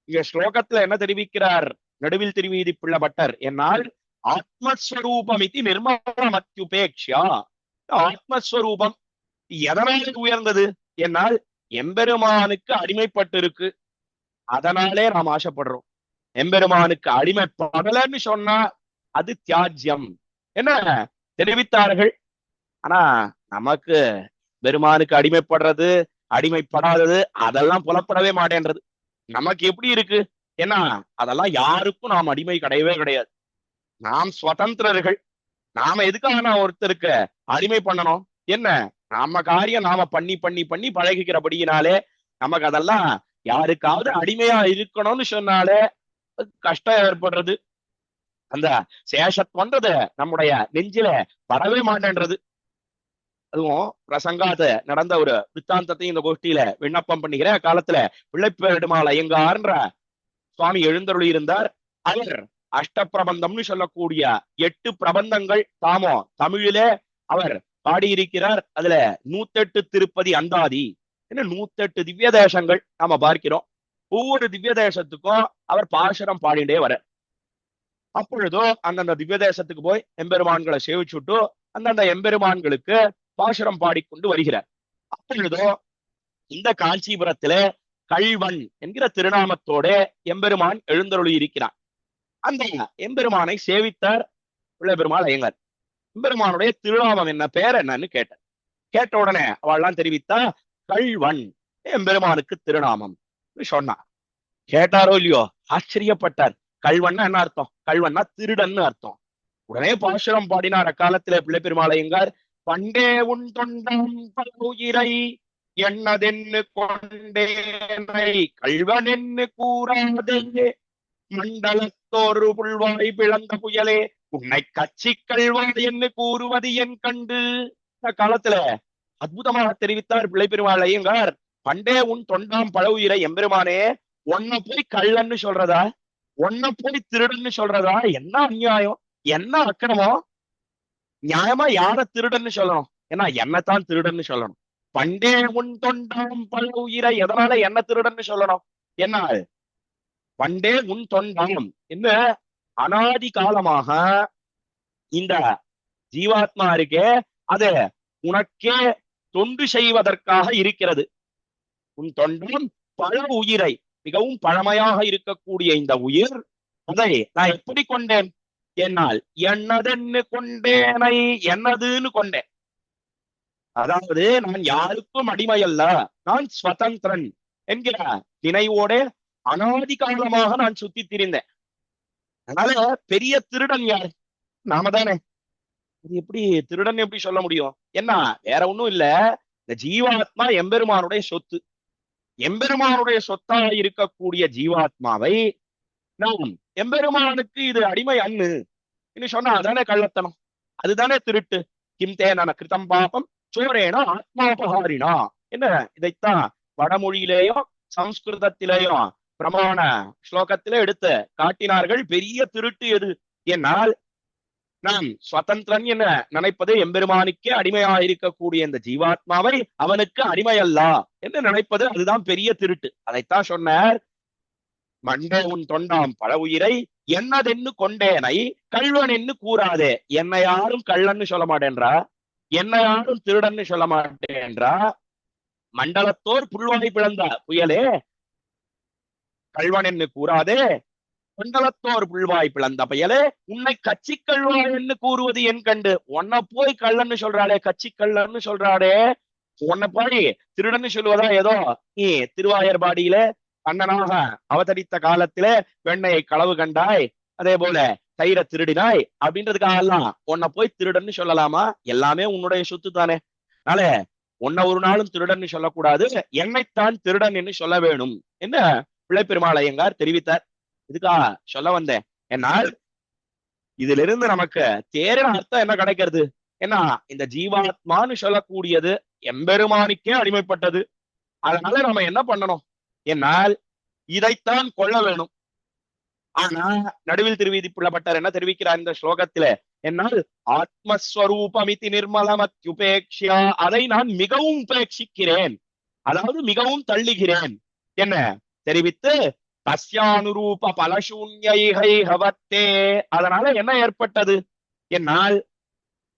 [SPEAKER 1] இங்க ஸ்லோகத்துல என்ன தெரிவிக்கிறார் நடுவில் திருவீதி பிள்ளை பட்டர் என்னால் ஆத்மஸ்வரூபமிதி நிர்மலமத்யுபேக்ஷா. ஆத்மஸ்வரூபம் எதனால உயர்ந்தது என்னால் எம்பெருமானுக்கு அடிமைப்பட்டு இருக்கு, அதனாலே நாம் ஆசைப்படுறோம். எம்பெருமானுக்கு அடிமைப்படலன்னு சொன்னா அது தியாஜ்யம் என்ன தெரிவித்தார்கள். ஆனா நமக்கு பெருமானுக்கு அடிமைப்படுறது அடிமைப்படாதது அதெல்லாம் புலப்படவே மாட்டேன்றது. நமக்கு எப்படி இருக்கு? ஏன்னா அதெல்லாம் யாருக்கும் நாம் அடிமை கிடையவே கிடையாது. நாம் சுதந்திரர்கள். நாம எதுக்காக நான் ஒருத்தருக்கு அடிமை பண்ணணும்? என்ன நாம காரியம் நாம பண்ணி பண்ணி பண்ணி பழகிக்கிறபடியினாலே நமக்கு அதெல்லாம் யாருக்காவது அடிமையா இருக்கணும்னு சொன்னாலே கஷ்டம் ஏற்படுறது. அந்த சேஷத்வன்றது நம்முடைய நெஞ்சில வரவே மாட்டேன்றது. அதுவும் பிரசங்காத நடந்த ஒரு வித்தாந்தத்தையும் இந்த கோஷ்டியில விண்ணப்பம் பண்ணிக்கிற காலத்துல பிள்ளைப்பெருமாள் ஐயங்கார்ன்ற சுவாமி எழுந்தருளி இருந்தார். அவர் அஷ்டப்பிரபந்தம்னு சொல்லக்கூடிய 8 பிரபந்தங்கள் தாமோ தமிழிலே அவர் பாடியிருக்கிறார். அதுல 108 திருப்பதி அந்தாதி என்ன 108 திவ்ய தேசங்கள் நாம பார்க்கிறோம். ஒவ்வொரு திவ்ய தேசத்துக்கும் அவர் பாசுரம் பாடிண்டே வர. அப்பொழுதோ அந்தந்த திவ்ய தேசத்துக்கு போய் எம்பெருமான்களை சேவிச்சுட்டு அந்தந்த எம்பெருமான்களுக்கு பாசுரம் பாடிக்கொண்டு வருகிறார். அப்பொழுதோ இந்த காஞ்சிபுரத்தில கள்வன் என்கிற திருநாமத்தோட எம்பெருமான் எழுந்தருளி இருக்கிறான். அந்த எம்பெருமானை சேவித்தார் பிள்ளை பெருமாள் ஐயங்கார். எம்பெருமானுடைய திருநாமம் என்ன, பேர் என்னன்னு கேட்டார். கேட்ட உடனே அவள்லாம் தெரிவித்தா கள்வன் எம்பெருமானுக்கு திருநாமம் சொன்னா. கேட்டாரோ இல்லையோ ஆச்சரியப்பட்டார். கள்வன்னா என்ன அர்த்தம்? கள்வன்னா திருடன்னு அர்த்தம். உடனே பாசுரம் பாடினார் அக்காலத்திலே பிள்ளை பெருமாள் ஐயங்கார். பண்டே உன் தொண்டம் பல்லுயிரை எண்ணதென்னு கொண்டேனை கள்வனென்னு கூறாதே மண்டலத்தோரு புல்வாய் பிளந்த புயலே உன்னை கட்சி கள்வாய் என்று கூறுவது என் கண்டு. காலத்துல அற்புதமாக தெரிவித்தார் பிள்ளை பெருமாள் ஐயங்கார். பண்டே உன் தொண்டாம் பல உயிரை எம்பெருமானே, உன்னை போய் கள்ளன்னு சொல்றதா, உன்னை போய் திருடன்னு சொல்றதா? என்ன அநியாயம், என்ன அக்கிரமம்? நியாயமா யார திருடன்னு சொல்லணும்? ஏன்னா என்னத்தான் திருடன்னு சொல்லணும். பண்டே உன் தொண்டாம் பல உயிரை, எதனால என்ன திருடன்னு சொல்லணும்? என்ன பண்டே உன் தொண்டாம் என்ன அனாதி காலமாக இந்த ஜீவாத்மா இருக்கே அது உனக்கே தொண்டு செய்வதற்காக இருக்கிறது. உன் தொண்டாம் பல உயிரை, மிகவும் பழமையாக இருக்கக்கூடிய இந்த உயிர், அதை நான் எப்படி கொண்டேன்? என்னால் என்னதென்னு கொண்டேனை, என்னதுன்னு கொண்டேன். அதாவது நான் யாருக்கும் அடிமை அல்ல, நான் ஸ்வதந்திரன் என்கிற நினைவோட அனாதி காலமாக நான் சுத்தி திரிந்தேன். அதனால பெரிய திருடன் யார்? நாம தானே. இது எப்படி திருடன் எப்படி சொல்ல முடியும்? என்ன வேற ஒண்ணும் இல்ல, இந்த ஜீவாத்மா எம்பெருமானுடைய சொத்து. எம்பெருமானுடைய சொத்தா இருக்கக்கூடிய ஜீவாத்மாவை நாம் எம்பெருமானுக்கு இது அடிமை அண்ணு என்று சொன்னா அதானே கள்ளத்தனம், அதுதானே திருட்டு. கிம் தேன கிருதம் பாபம் சோரேனா ஆத்மாபகாரினா என்ன, இதைத்தான் வடமொழியிலேயும் சம்ஸ்கிருதத்திலேயும் பிரமாண ஸ்லோகத்திலே எடுத்து காட்டினார்கள். பெரிய திருட்டு எது என்னால் நாம் சுதந்திரன் என்ன நினைப்பது எம்பெருமானுக்கே அடிமையாக இருக்கக்கூடிய இந்த ஜீவாத்மாவை அவனுக்கு அடிமை அல்ல என்று நினைப்பது, அதுதான் பெரிய திருட்டு. அதைத்தான் சொன்னார். மண்டே உன் தொண்டாம் பல உயிரை என்னதென்னு கொண்டேனை கள்வன் என்று கூறாதே. என்னை யாரும் கள்ளன்னு சொல்ல மாட்டேன்றா, என்னை யாரும் திருடன்னு சொல்ல மாட்டேன்றா. மண்டலத்தோர் புல்வாய் பிளந்த புயலே கள்வன் என்று கூறாதே, மண்டலத்தோர் புல்வாய் பிளந்த பயலே உன்னை கட்சி கள்வாய் என்று கூறுவது என் கண்டு. உன்னை போய் கள்ளன்னு சொல்றாளே, கட்சி கள்ளன்னு சொல்றாளே, உன்னை பாடி திருடன்னு சொல்லுவதா? ஏதோ நீ திருவாயர்பாடியில கண்ணனாக அவதரித்த காலத்திலே வெண்ணையை களவு கண்டாய், அதே போல தயிரை திருடினாய் அப்படின்றதுக்காக எல்லாம் உன்னை போய் திருடன்னு சொல்லலாமா? எல்லாமே உன்னுடைய சொத்து தானே. அதனால உன்னை ஒரு நாளும் திருடன்னு சொல்லக்கூடாது, என்னைத்தான் திருடன் என்று சொல்ல வேணும் என்ன பிள்ளை பெருமாள் ஐயங்கார் தெரிவித்தார். இதுக்காக சொல்ல வந்தேன். என்னால் இதுல இருந்து நமக்கு தேரின அர்த்தம் என்ன கிடைக்கிறது? ஏன்னா இந்த ஜீவாத்மான்னு சொல்லக்கூடியது எம்பெருமானுக்கே அடிமைப்பட்டது. அதனால நம்ம என்ன பண்ணணும்? என்னால் இதைத்தான் கொள்ள வேணும். ஆனா நடுவில் திருவீதி புள்ளப்பட்டார் என்ன தெரிவிக்கிறார் இந்த ஸ்லோகத்தில? என்னால் ஆத்மஸ்வரூபமிதி நிர்மலமத்யுபேக்ஷா, அதை நான் மிகவும் உபேட்சிக்கிறேன், அதாவது மிகவும் தள்ளுகிறேன் என்ன தெரிவித்து தஸ்யானுரூப பலசூன்யைஹவத்தே. அதனால என்ன ஏற்பட்டது என்னால்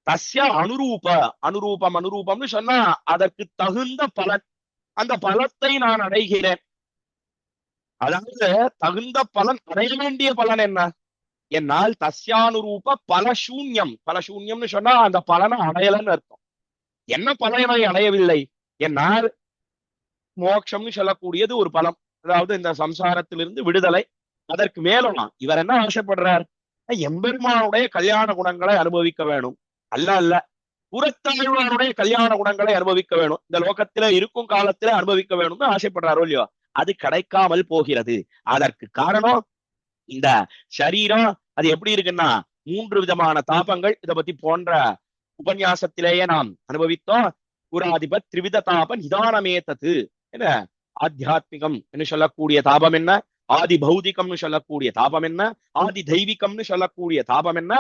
[SPEAKER 1] தஸ்ய அனுரூப, அனுரூபம்னு சொன்னா அதற்கு தகுந்த பலன், அந்த பலத்தை நான் அடைகிறேன். அதாவது தகுந்த பலன், அடைய வேண்டிய பலன் என்ன என்னால் தஸ்யானுரூப பலசூன்யம். பலசூன்யம்னு சொன்னா அந்த பலனை அடையலன்னு அர்த்தம். என்ன பலனை அடையவில்லை என்னால் மோட்சம்னு சொல்லக்கூடியது ஒரு பலம், அதாவது இந்த சம்சாரத்திலிருந்து விடுதலை. அதற்கு மேலும் இவர் என்ன ஆசைப்படுறார், எம்பெருமானுடைய கல்யாண குணங்களை அனுபவிக்க வேணும். அல்ல அல்ல, புறத்தாழ்வாருடைய கல்யாண குணங்களை அனுபவிக்க வேணும், இந்த லோகத்தில இருக்கும் காலத்தில அனுபவிக்க வேணும்னு ஆசைப்படுறாரோ இல்லையோ, அது கிடைக்காமல் போகிறது. அதற்கு காரணம் இந்த சரீரம். அது எப்படி இருக்குன்னா 3 விதமான தாபங்கள். இதை பத்தி போன்ற உபன்யாசத்திலேயே நாம் அனுபவித்தோம். புராதிபத் திரிவித தாப நிதானமேத்தது. என்ன ஆத்தியாத்மிகம் என்று சொல்லக்கூடிய தாபம் என்ன, ஆதி பௌதிகம்னு சொல்லக்கூடிய தாபம் என்ன, ஆதி தெய்வீகம்னு சொல்லக்கூடிய தாபம் என்ன.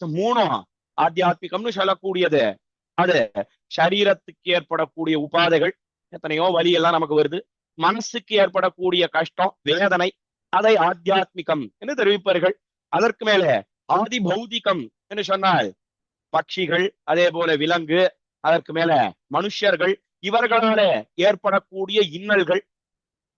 [SPEAKER 1] மூணும் ஆத்தியாத்மிகம்னு சொல்லக்கூடியது அது சரீரத்துக்கு ஏற்படக்கூடிய உபாதைகள், எத்தனையோ வலி எல்லாம் நமக்கு வருது. மனசுக்கு ஏற்படக்கூடிய கஷ்டம், வேதனை, அதை ஆத்தியாத்மிகம் என்று தெரிவிப்பார்கள். அதற்கு மேல ஆதி பௌதிகம் என்று சொன்னால் பட்சிகள், அதே போல விலங்கு, அதற்கு மேல மனுஷர்கள், இவர்களால ஏற்படக்கூடிய இன்னல்கள்,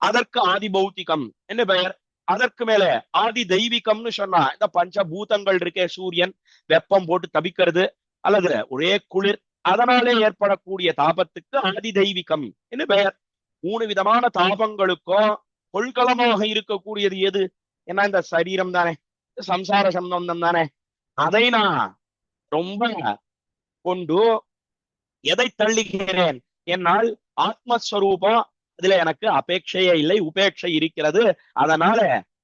[SPEAKER 1] அதற்கு ஆதி பௌத்திகம் என்று பெயர். அதற்கு மேல ஆதி தெய்வீகம்னு சொன்னா இந்த பஞ்சபூதங்கள் இருக்கே, சூரியன் வெப்பம் போட்டு தபிக்கிறது அல்லது ஒரே குளிர், அதனாலே ஏற்படக்கூடிய தாபத்துக்கு ஆதி தெய்வீகம் என்று பெயர். 3 விதமான தாபங்களுக்கும் கொள்கலமாக இருக்கக்கூடியது எது என்ன, இந்த சரீரம் தானே, சம்சார சம்பந்தம் தானே. அதை நான் ரொம்ப கொண்டு எதை தள்ளுகிறேன் என்னால் ஆத்மஸ்வரூபம், அதுல எனக்கு அபேட்சையே இல்லை, உபேட்சை இருக்கிறது. அதனால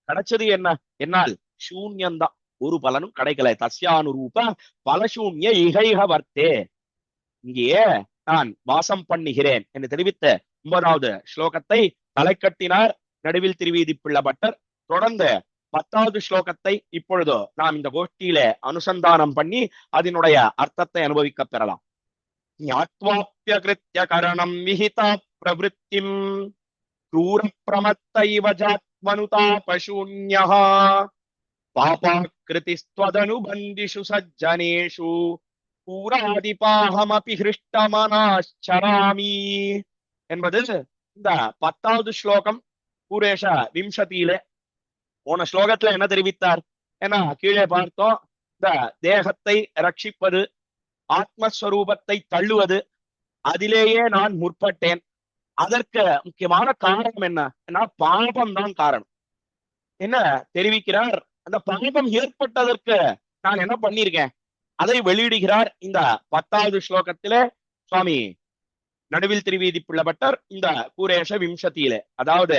[SPEAKER 1] கிடைச்சது என்ன என்னால் சூன்யம்தான், ஒரு பலனும் கிடைக்கல. தஸ்யானுரூப பலசூன்ய இகைக வர்த்தே. இங்கேயே நான் வாசம் பண்ணுகிறேன் என்று தெரிவித்த 9வது ஸ்லோகத்தை தலை கட்டினார் நடுவில் திருவீதி பிள்ளபட்டர். தொடர்ந்து 10வது ஸ்லோகத்தை இப்பொழுது நாம் இந்த கோஷ்டியில அனுசந்தானம் பண்ணி அதனுடைய அர்த்தத்தை அனுபவிக்க பெறலாம். ஞாத்வாப்யகிருத்ய கரணம் விஹிதா பிரவృத்திம் க்ரூர பிரமத்தைவ ஜாத்மனுதா பசூன்யஹ பாபாக்ருதிஸ்த்வதனுபந்திஷு சஜ்ஜனேஷு பூராதிபாஹமபி ஹிருஷ்டமனாச்சராமி என்பது இந்த 10வது ஸ்லோகம். பூரேஷ விம்சதியிலே போன ஸ்லோகத்துல என்ன தெரிவித்தார், ஏன்னா கீழே பார்த்தோம், இந்த தேகத்தை ரட்சிப்பது, ஆத்மஸ்வரூபத்தை தள்ளுவது, அதிலேயே நான் முற்பட்டேன். அதற்கு முக்கியமான காரணம் என்ன, பாபம் தான் காரணம். என்ன தெரிவிக்கிறார், அந்த பாபம் ஏற்பட்டதற்கு நான் என்ன பண்ணிருக்கேன் அதை வெளியிடுகிறார் இந்த 10வது ஸ்லோகத்திலே சுவாமி நடுவில் திருவீதி பிள்ளபட்டர் இந்த பூரேஷ விம்சதியிலே. அதாவது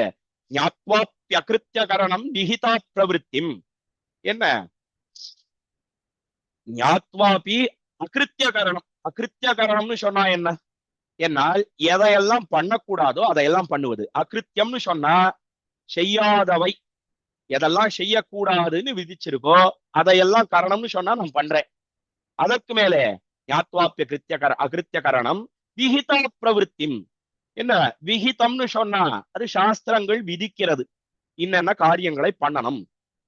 [SPEAKER 1] ஞாத்வாப்யகிருத்ய கரணம் விஹிதா பிரவృத்திம். என்ன ஞாத்வாபி அகிருத்திய கரணம், அகிருத்திய கரணம்னு சொன்னா என்ன என்னால் எதையெல்லாம் பண்ணக்கூடாதோ அதையெல்லாம் பண்ணுவது. அகிருத்தியம்னு சொன்னா செய்யாதவை, எதெல்லாம் செய்யக்கூடாதுன்னு விதிச்சிருக்கோ அதையெல்லாம் கரணம்னு சொன்னா நான் பண்றேன். அதற்கு மேலே ஞாத்வாப்ய கிருத்திய அகிருத்திய கரணம் விஹிதா பிரவృத்திம். என்ன விஹிதம்னு சொன்னா அது சாஸ்திரங்கள் விதிக்கிறது, இன்னென்ன காரியங்களை பண்ணணும்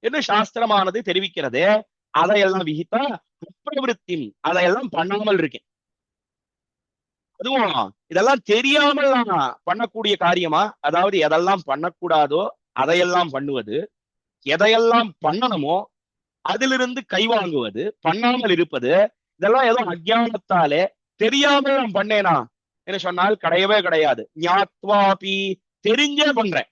[SPEAKER 1] என்று சாஸ்திரமானது தெரிவிக்கிறதே, அதையெல்லாம் விஹிதா பிரவృத்திம், அதையெல்லாம் பண்ணாமல் இருக்கேன். அதுவும் இதெல்லாம் தெரியாமல் நான் பண்ணக்கூடிய காரியமா, அதாவது எதெல்லாம் பண்ணக்கூடாதோ அதையெல்லாம் பண்ணுவது, எதையெல்லாம் பண்ணணுமோ அதிலிருந்து கைவாங்குவது, பண்ணாமல் இருப்பது, இதெல்லாம் ஏதோ அஜ்ஞானத்தாலே தெரியாமல் நான் பண்ணேனா என்று சொன்னால் கிடையவே கிடையாது. ஞாத்வாபி தெரிஞ்சே பண்றேன்.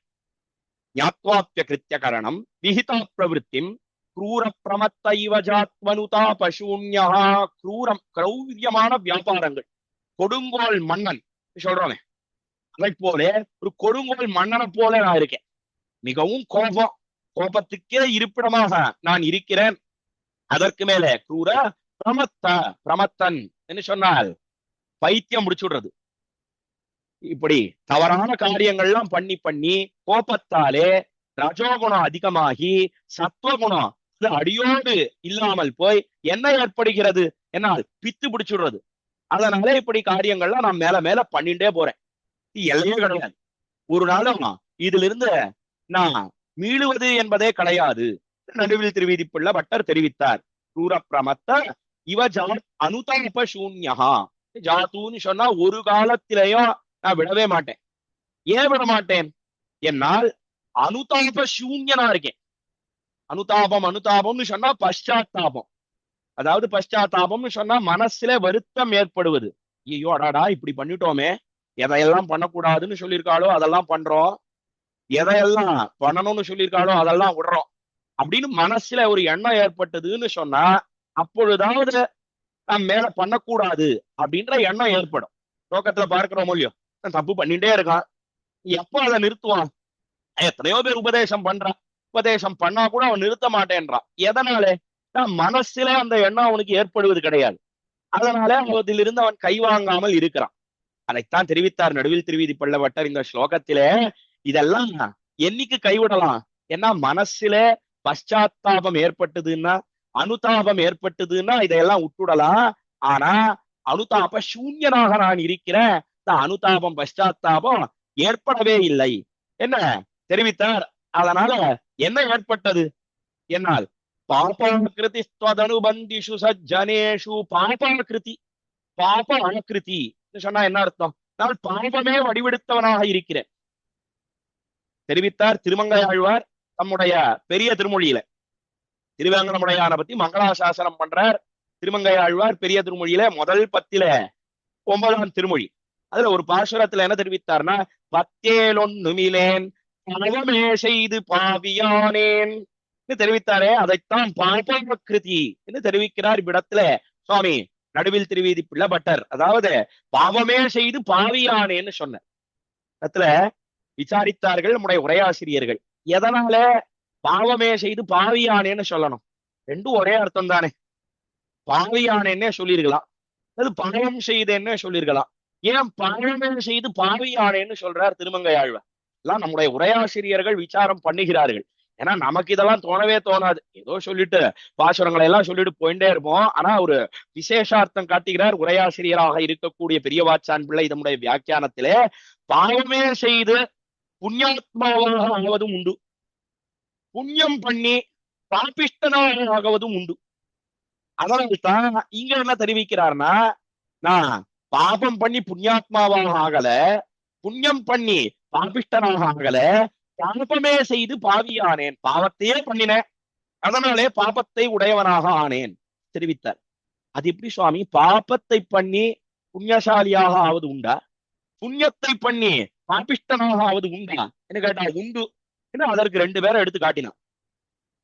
[SPEAKER 1] ஞாத்வாப்ய கிருத்திய கரணம் விஹிதா பிரவృத்திம் க்ரூர பிரமத்தைவ ஜாத்மனுதா பசூன்யா. க்ரூரம் கிரௌரியமான வியாபாரங்கள், கொடுங்கோல் மன்னன் சொல்றோமே அதை போல ஒரு கொடுங்கோல் மன்னனை போல நான் இருக்கேன். மிகவும் கோபம், கோபத்துக்கே இருப்பிடமாக நான் இருக்கிறேன். அதற்கு மேல க்ரூர பிரமத்தன் என்று சொன்னால் பைத்தியம் முடிச்சுடுறது. இப்படி தவறான காரியங்கள்லாம் பண்ணி பண்ணி கோபத்தாலே ரஜோகுணம் அதிகமாகி சத்துவகுணம் அடியோடு இல்லாமல் போய் என்ன ஏற்படுகிறது என்னால் பித்து பிடிச்சுடுறது. அதனால இப்படி காரியங்கள்லாம் நான் மேல மேல பண்ணிட்டே போறேன். எல்லையே கிடையாது. ஒரு நாளும் இதுல இருந்து நான் மீளுவது என்பதே கிடையாது. நடுவில் திருவீதிப்புள்ள பட்டர் தெரிவித்தார். சூரப்பிரமத்த இவ அனுதாப சூன்யகா. ஜாத்துன்னு சொன்னா ஒரு காலத்திலேயும் நான் விடவே மாட்டேன். ஏன் விட மாட்டேன்? என்னால் அனுதாப சூன்யனா இருக்கேன். அனுதாபம்னு சொன்னா பశ్చాத்தாபம். அதாவது பశ్చాத்தாபம்னு சொன்னா மனசுல வருத்தம் ஏற்படுவது. ஐயோ அடாடா இப்படி பண்ணிட்டோமே, எதையெல்லாம் பண்ணக்கூடாதுன்னு சொல்லியிருக்காளோ அதெல்லாம் பண்றோம், எதையெல்லாம் பண்ணணும்னு சொல்லியிருக்காளோ அதெல்லாம் விடுறோம் அப்படின்னு மனசுல ஒரு எண்ணம் ஏற்பட்டதுன்னு சொன்னா அப்பொழுதாவது நான் மேல பண்ணக்கூடாது அப்படின்ற எண்ணம் ஏற்படும். துவக்கத்துல பார்க்கிறோம் இல்லையோ, தப்பு பண்ணிட்டே இருக்கான், எப்போ அதை நிறுத்துவான்? எத்தனையோ பேர் உபதேசம் பண்றான், உபதேசம் பண்ணா கூட அவன் நிறுத்த மாட்டேன்றான். எதனால? மனசுல அந்த எண்ணம் அவனுக்கு ஏற்படுவது கிடையாது. அதனால அதிலிருந்து அவன் கைவாங்காமல் இருக்கிறான். அதைத்தான் தெரிவித்தார் நடுவில் திருவீதி பள்ளவட்டர் இந்த ஸ்லோகத்திலே. இதெல்லாம் என்னைக்கு கைவிடலாம்? ஏன்னா மனசுல பశ్చాத்தாபம் ஏற்பட்டதுன்னா, அனுதாபம் ஏற்பட்டதுன்னா இதையெல்லாம் விட்டுடலாம். ஆனா அனுதாப சூன்யனாக நான் இருக்கிறேன், அனுதாபம் பశ్చాத்தாபம் ஏற்படவே இல்லை என்ன தெரிவித்தார். அதனால என்ன ஏற்பட்டது? என்னால் பாபாகிருதி ஸ்வதனுபந்திஷு சஜ்ஜனேஷு பாபாகிருதி. பாபாகிருதி சொன்னா என்ன அர்த்தம்? நான் பாபமே வடிவெடுத்தவனாக இருக்கிறேன் தெரிவித்தார் திருமங்கையாழ்வார் தம்முடைய பெரிய திருமொழியில. திருவேங்கடமுடையான பத்தி மங்களாசாசனம் பண்றார் திருமங்கையாழ்வார் பெரிய திருமொழியில முதல் 10ல 9ஆம் திருமொழி. அதுல ஒரு பாசுரத்துல என்ன தெரிவித்தார்னா, பத்தேலொன்னுமிலேன் பாவமே செய்து பாவியானேன் தெரிவித்தாரே, அதைத்தான் பாபாகிருதி என்று தெரிவிக்கிறார் இவ்விடத்துல சுவாமி நடுவில் திருவீதி பிள்ளை பட்டர். அதாவது பாவமே செய்து பாவியானேன்னு சொன்ன இடத்துல விசாரித்தார்கள் நம்முடைய உரையாசிரியர்கள், எதனால பாவமே செய்து பாவியானேன்னு சொல்லணும்? ரெண்டும் ஒரே அர்த்தம் தானே. பாவியானேன்னே சொல்லியிருக்கலாம், அது பாவம் செய்தேன்னு சொல்லியிருக்கலாம். ஏன் பாவமே செய்து பாவியானேன்னு சொல்றார் திருமங்கையாழ்வார்? எல்லாம் நம்முடைய உரையாசிரியர்கள் விசாரம் பண்ணுகிறார்கள். ஏன்னா நமக்கு இதெல்லாம் தோணவே தோணாது. ஏதோ சொல்லிட்டு பாசுரங்களை எல்லாம் சொல்லிட்டு போயிட்டே இருப்போம். ஆனா ஒரு விசேஷார்த்தம் காட்டுகிறார் உரையாசிரியராக இருக்கக்கூடிய பெரியவாச்சான் பிள்ளை நம்முடைய வியாக்கியானத்திலே. பாவமே செய்து புண்ணியாத்மாவாக ஆவதும் உண்டு, புண்ணியம் பண்ணி பாபிஷ்டனாக ஆகுவதும் உண்டு. அதனால்தான் இங்க என்ன தெரிவிக்கிறார்னா, நான் பாபம் பண்ணி புண்ணியாத்மாவாக ஆகல, புண்ணியம் பண்ணி பாபிஷ்டனாக ஆகல, பாபமே செய்து பாவியானேன், பாவத்தையே பண்ணினேன், அதனாலே பாபத்தை உடையவனாக ஆனேன் தெரிவித்தார். அது எப்படி சுவாமி? பாபத்தை பண்ணி புண்ணியசாலியாக ஆவது உண்டா, புண்ணியத்தை பண்ணி பாபிஷ்டனாக ஆவது உண்டா என்ன கேட்டா உண்டு. அதற்கு 2 பேரை எடுத்து காட்டினான்.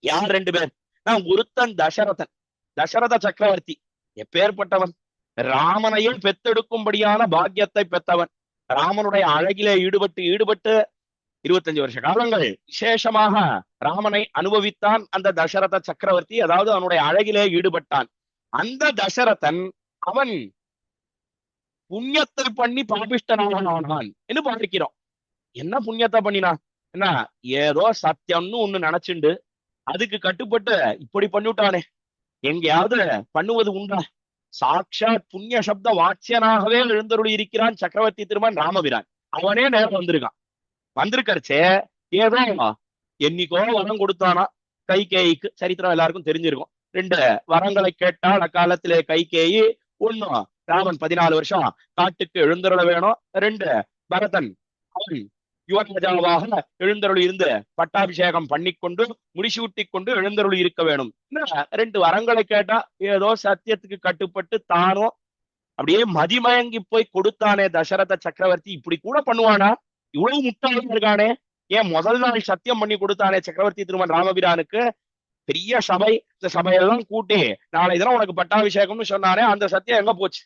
[SPEAKER 1] யார் 2 பேர்? நான் ஒருத்தன் தசரதன், தசரத சக்கரவர்த்தி. எப்பேற்பட்டவன்? ராமனையே பெத்தெடுக்கும்படியான பாக்கியத்தை பெற்றவன். ராமனுடைய அழகிலே ஈடுபட்டு 25 வருஷ காலங்கள் விசேஷமாக ராமனை அனுபவித்தான் அந்த தசரத சக்கரவர்த்தி. அதாவது அவனுடைய அழகிலே ஈடுபட்டான். அந்த தசரதன் அவன் புண்ணியத்தை பண்ணி பாபிஷ்டனாக ஆனான் என்று பார்க்கிறோம். என்ன புண்ணியத்தை பண்ணினான்? என்ன ஏதோ சத்தியம்னு ஒண்ணு நினைச்சுண்டு அதுக்கு கட்டுப்பட்டு இப்படி பண்ணிவிட்டானே, எங்கேயாவது பண்ணுவது உண்டா? சாட்சாத் புண்ணிய சப்த வாட்சியனாகவே எழுந்தருளி இருக்கிறான் சக்கரவர்த்தி திருமன் ராமபிரான். அவனே நேரம் வந்திருக்கச்சே ஏதோ என்னைக்கோ வரம் கொடுத்தானா கைகேயிக்கு. சரித்திரம் எல்லாருக்கும் தெரிஞ்சிருக்கும். 2 வரங்களை கேட்டால் அக்காலத்திலே கைகேயி. 1 ராமன் 14 வருஷம் காட்டுக்கு எழுந்தருள வேணும். 2 பரதன் அவன் யுவராஜாவாக எழுந்தருளி இருந்து பட்டாபிஷேகம் பண்ணிக்கொண்டு முடிசூட்டி கொண்டு எழுந்தருளி இருக்க வேணும். 2 வரங்களை கேட்டா ஏதோ சத்தியத்துக்கு கட்டுப்பட்டு தானோ அப்படியே மதிமயங்கி போய் கொடுத்தானே தசரத சக்கரவர்த்தி. இப்படி கூட பண்ணுவானா? இவ்வளவு முட்டாளம் இருக்கானே. ஏன் முதல் நாள் சத்தியம் பண்ணி கொடுத்தானே சக்கரவர்த்தி திருமன் ராமபிரானுக்கு, பெரிய சபை, இந்த சபையெல்லாம் கூட்டி நாளை தினம் உனக்கு பட்டாபிஷேகம்னு சொன்னானே, அந்த சத்தியம் எங்க போச்சு?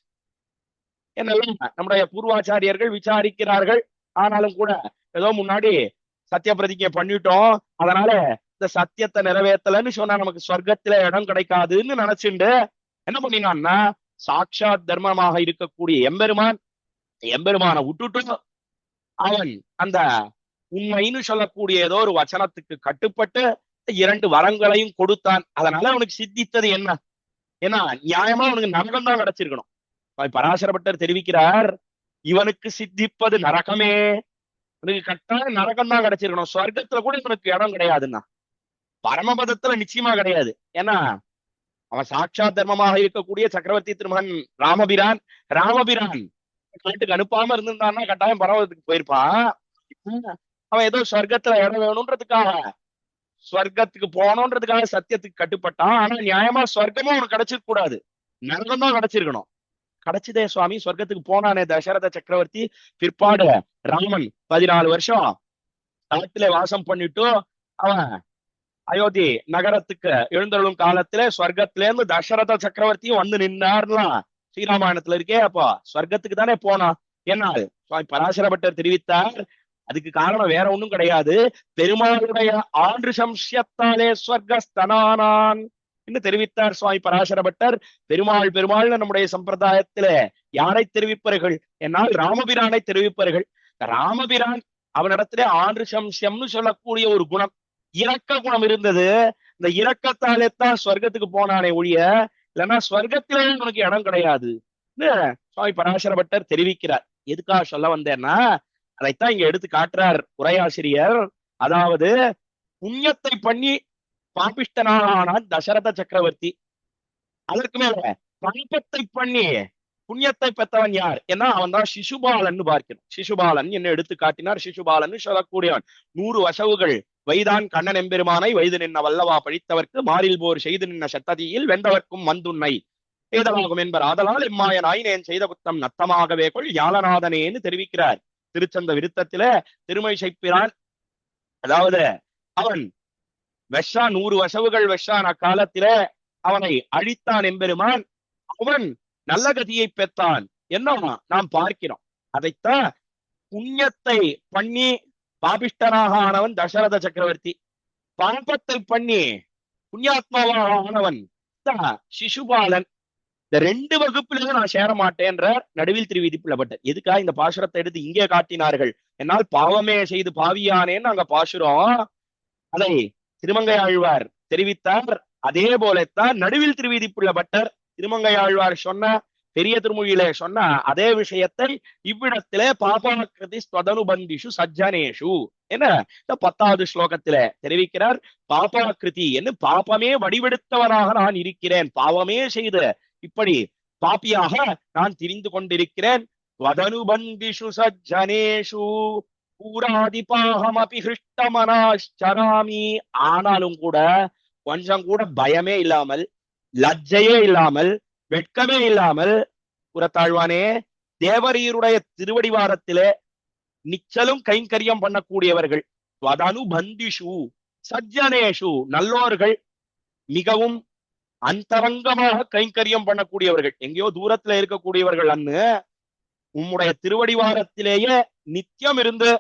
[SPEAKER 1] என்னெல்லாம் நம்முடைய பூர்வாச்சாரியர்கள் விசாரிக்கிறார்கள். ஆனாலும் கூட ஏதோ முன்னாடி சத்திய பிரதிஜை பண்ணிட்டோம், அதனால இந்த சத்தியத்தை நிறைவேற்றலன்னு சொன்னா நமக்கு சொர்க்கத்துல இடம் கிடைக்காதுன்னு நினைச்சுண்டு என்ன பண்ணினான்னா, சாட்சாத் தர்மமாக இருக்கக்கூடிய எம்பெருமான விட்டுட்டு அவன் அந்த உண்மைன்னு சொல்லக்கூடிய ஏதோ ஒரு வச்சனத்துக்கு கட்டுப்பட்டு 2 வரங்களையும் கொடுத்தான். அதனால அவனுக்கு சித்தித்தது என்ன? ஏன்னா நியாயமா அவனுக்கு நரகம் தான் கிடைச்சிருக்கணும். பராசரப்பட்டர் தெரிவிக்கிறார், இவனுக்கு சித்திப்பது நரகமே, உனக்கு கட்டாயம் நரகம் தான் கிடைச்சிருக்கணும், சொர்க்கத்துல கூட உனக்கு இடம் கிடையாதுன்னா பரமபதத்துல நிச்சயமா கிடையாது. ஏன்னா அவன் சாட்சாத் தர்மமாக இருக்கக்கூடிய சக்கரவர்த்தி திருமகன் ராமபிரான். ராமபிரான் நாட்டுக்கு அனுப்பாம இருந்திருந்தான்னா கட்டாயம் பரமபதத்துக்கு போயிருப்பான். அவன் ஏதோ சொர்க்கத்துல இடம் வேணும்ன்றதுக்காக, சொர்க்கத்துக்கு போகணுன்றதுக்காக சத்தியத்துக்கு கட்டுப்பட்டான். ஆனா நியாயமா சொர்க்கமும் அவனுக்கு கிடைச்சிருக்க கூடாது, நரகம் தான் கிடைச்சிருக்கணும். கிடைச்சதே சுவாமி, சொர்க்கத்துக்கு போனானே தசரத சக்கரவர்த்தி. பிற்பாடு ராமன் 14 வருஷம் காட்டுல வாசம் பண்ணிட்டு அவன் அயோத்தி நகரத்துக்கு எழுந்தருளும் காலத்துல சொர்க்கத்துல இருந்து தசரத சக்கரவர்த்தியும் வந்து நின்னார்லாம் ஸ்ரீராமாயணத்துல இருக்கே. அப்போ சொர்க்கத்துக்கு தானே போனான். என்னால் சுவாமி பராசரப்பட்டர் தெரிவித்தார், அதுக்கு காரணம் வேற ஒண்ணும் கிடையாது, பெருமாளுடைய ஆண்டு சம்சியத்தாலே ஸ்வர்கஸ்தனானான் என்று தெரிவித்தார் சுவாமி பராசரப்பட்டர். பெருமாள் பெருமாள்னு நம்முடைய சம்பிரதாயத்துல யாரை தெரிவிப்பார்கள் என்னால் ராமபிரானை தெரிவிப்பார்கள். ராமபிரான் அவனிடத்திலே ஆண்டு சம்சியம்னு சொல்லக்கூடிய ஒரு குணம், இரக்க குணம் இருந்தது. இந்த இரக்கத்தாலே தான் ஸ்வர்க்கத்துக்கு போனானே ஒழிய இல்லைன்னா ஸ்வர்க்கத்திலே உனக்கு இடம் கிடையாது சுவாமி பராசரப்பட்டர் தெரிவிக்கிறார். எதுக்காக சொல்ல வந்தேன்னா அதைத்தான் இங்க எடுத்து காட்டுறார் உரையாசிரியர். அதாவது புண்ணியத்தை பண்ணி பாபிஷ்டனானான் தசரத சக்கரவர்த்தி. அதற்கு மேல பாபத்தை பண்ணி புண்ணியத்தை பெற்றவன் யார் ஏன்னா அவன் தான் சிசுபாலன் பார்க்கிறோம். சிசுபாலன் என்ன எடுத்து காட்டினார். சிசுபாலன் சொல்லக்கூடியவன் 100 வசவுகள் வைதான் கண்ணன் எம்பெருமானை வைது நின்ன வல்லவா பழித்தவர்க்கு மாறில் போர் செய்து நின்ன சத்ததியில் வெந்தவர்க்கும் வந்துன்னை ஏதமாகும் என்பர் ஆதலால் எம்மாயனாய் நேன் செய்த குத்தம் நத்தமாகவே கொள் யாலநாதனேன்னு தெரிவிக்கிறார் திருச்சந்த விருத்தத்தில. திருமை செய்ப்பிரான் அதாவது அவன் வெஷா 100 வசவுகள் வெஷான் அக்காலத்தில அவனை அழித்தான் எம்பெருமான். அவன் நல்ல கதியை பெற்றான் என்ன நாம் பார்க்கிறோம். அதைத்தான் புண்ணியத்தை பண்ணி பாபிஷ்டனாக ஆனவன் தசரத சக்கரவர்த்தி, பாபத்தை பண்ணி புண்ணியாத்மாவாக ஆனவன் சிசுபாலன். இந்த 2 வகுப்பிலும் நான் சேர மாட்டேன்ற நடுவில் திருவிதிப்புள்ளப்பட்ட. எதுக்கா இந்த பாசுரத்தை எடுத்து இங்கே காட்டினார்கள் என்னால் பாவமே செய்து பாவியானேன்னு அங்க பாசுரம் அதை திருமங்கை ஆழ்வார் தெரிவித்தார். அதே போலத்தான் நடுவில் திருவிதிப்புள்ளப்பட்டர் திருமங்கை ஆழ்வார் சொன்ன பெரிய திருமொழியிலே சொன்ன அதே விஷயத்தை இவ்விடத்திலே பாபாக்கிருதி ஸ்வதனுபந்திஷு சஜ்ஜனேஷு என இந்த 10வது ஸ்லோகத்தில தெரிவிக்கிறார். பாபாக்கிருதி என்று பாபமே வடிவெடுத்தவனாக நான் இருக்கிறேன், பாவமே செய்து இப்படி பாப்பியாக நான் திரிந்து கொண்டிருக்கிறேன். ஸ்வதனுபந்திஷு சஜ்ஜனேஷு பூராதி பாகமபி ஹிருஷ்டமனாச்சராமி. ஆனாலும் கூட கொஞ்சம் கூட பயமே இல்லாமல், லஜ்ஜையே இல்லாமல், வெட்கமே இல்லாமல் புறத்தாழ்வானே தேவரீருடைய திருவடிவாரத்திலே நிச்சலும் கைங்கரியம் பண்ணக்கூடியவர்கள். வதனுபந்திஷு சஜ்ஜனேஷு நல்லோர்கள், மிகவும் அந்தரங்கமாக கைங்கரியம் பண்ணக்கூடியவர்கள், எங்கேயோ தூரத்துல இருக்கக்கூடியவர்கள் அன்னு உம்முடைய திருவடிவாரத்திலேயே நித்தியம் இருந்து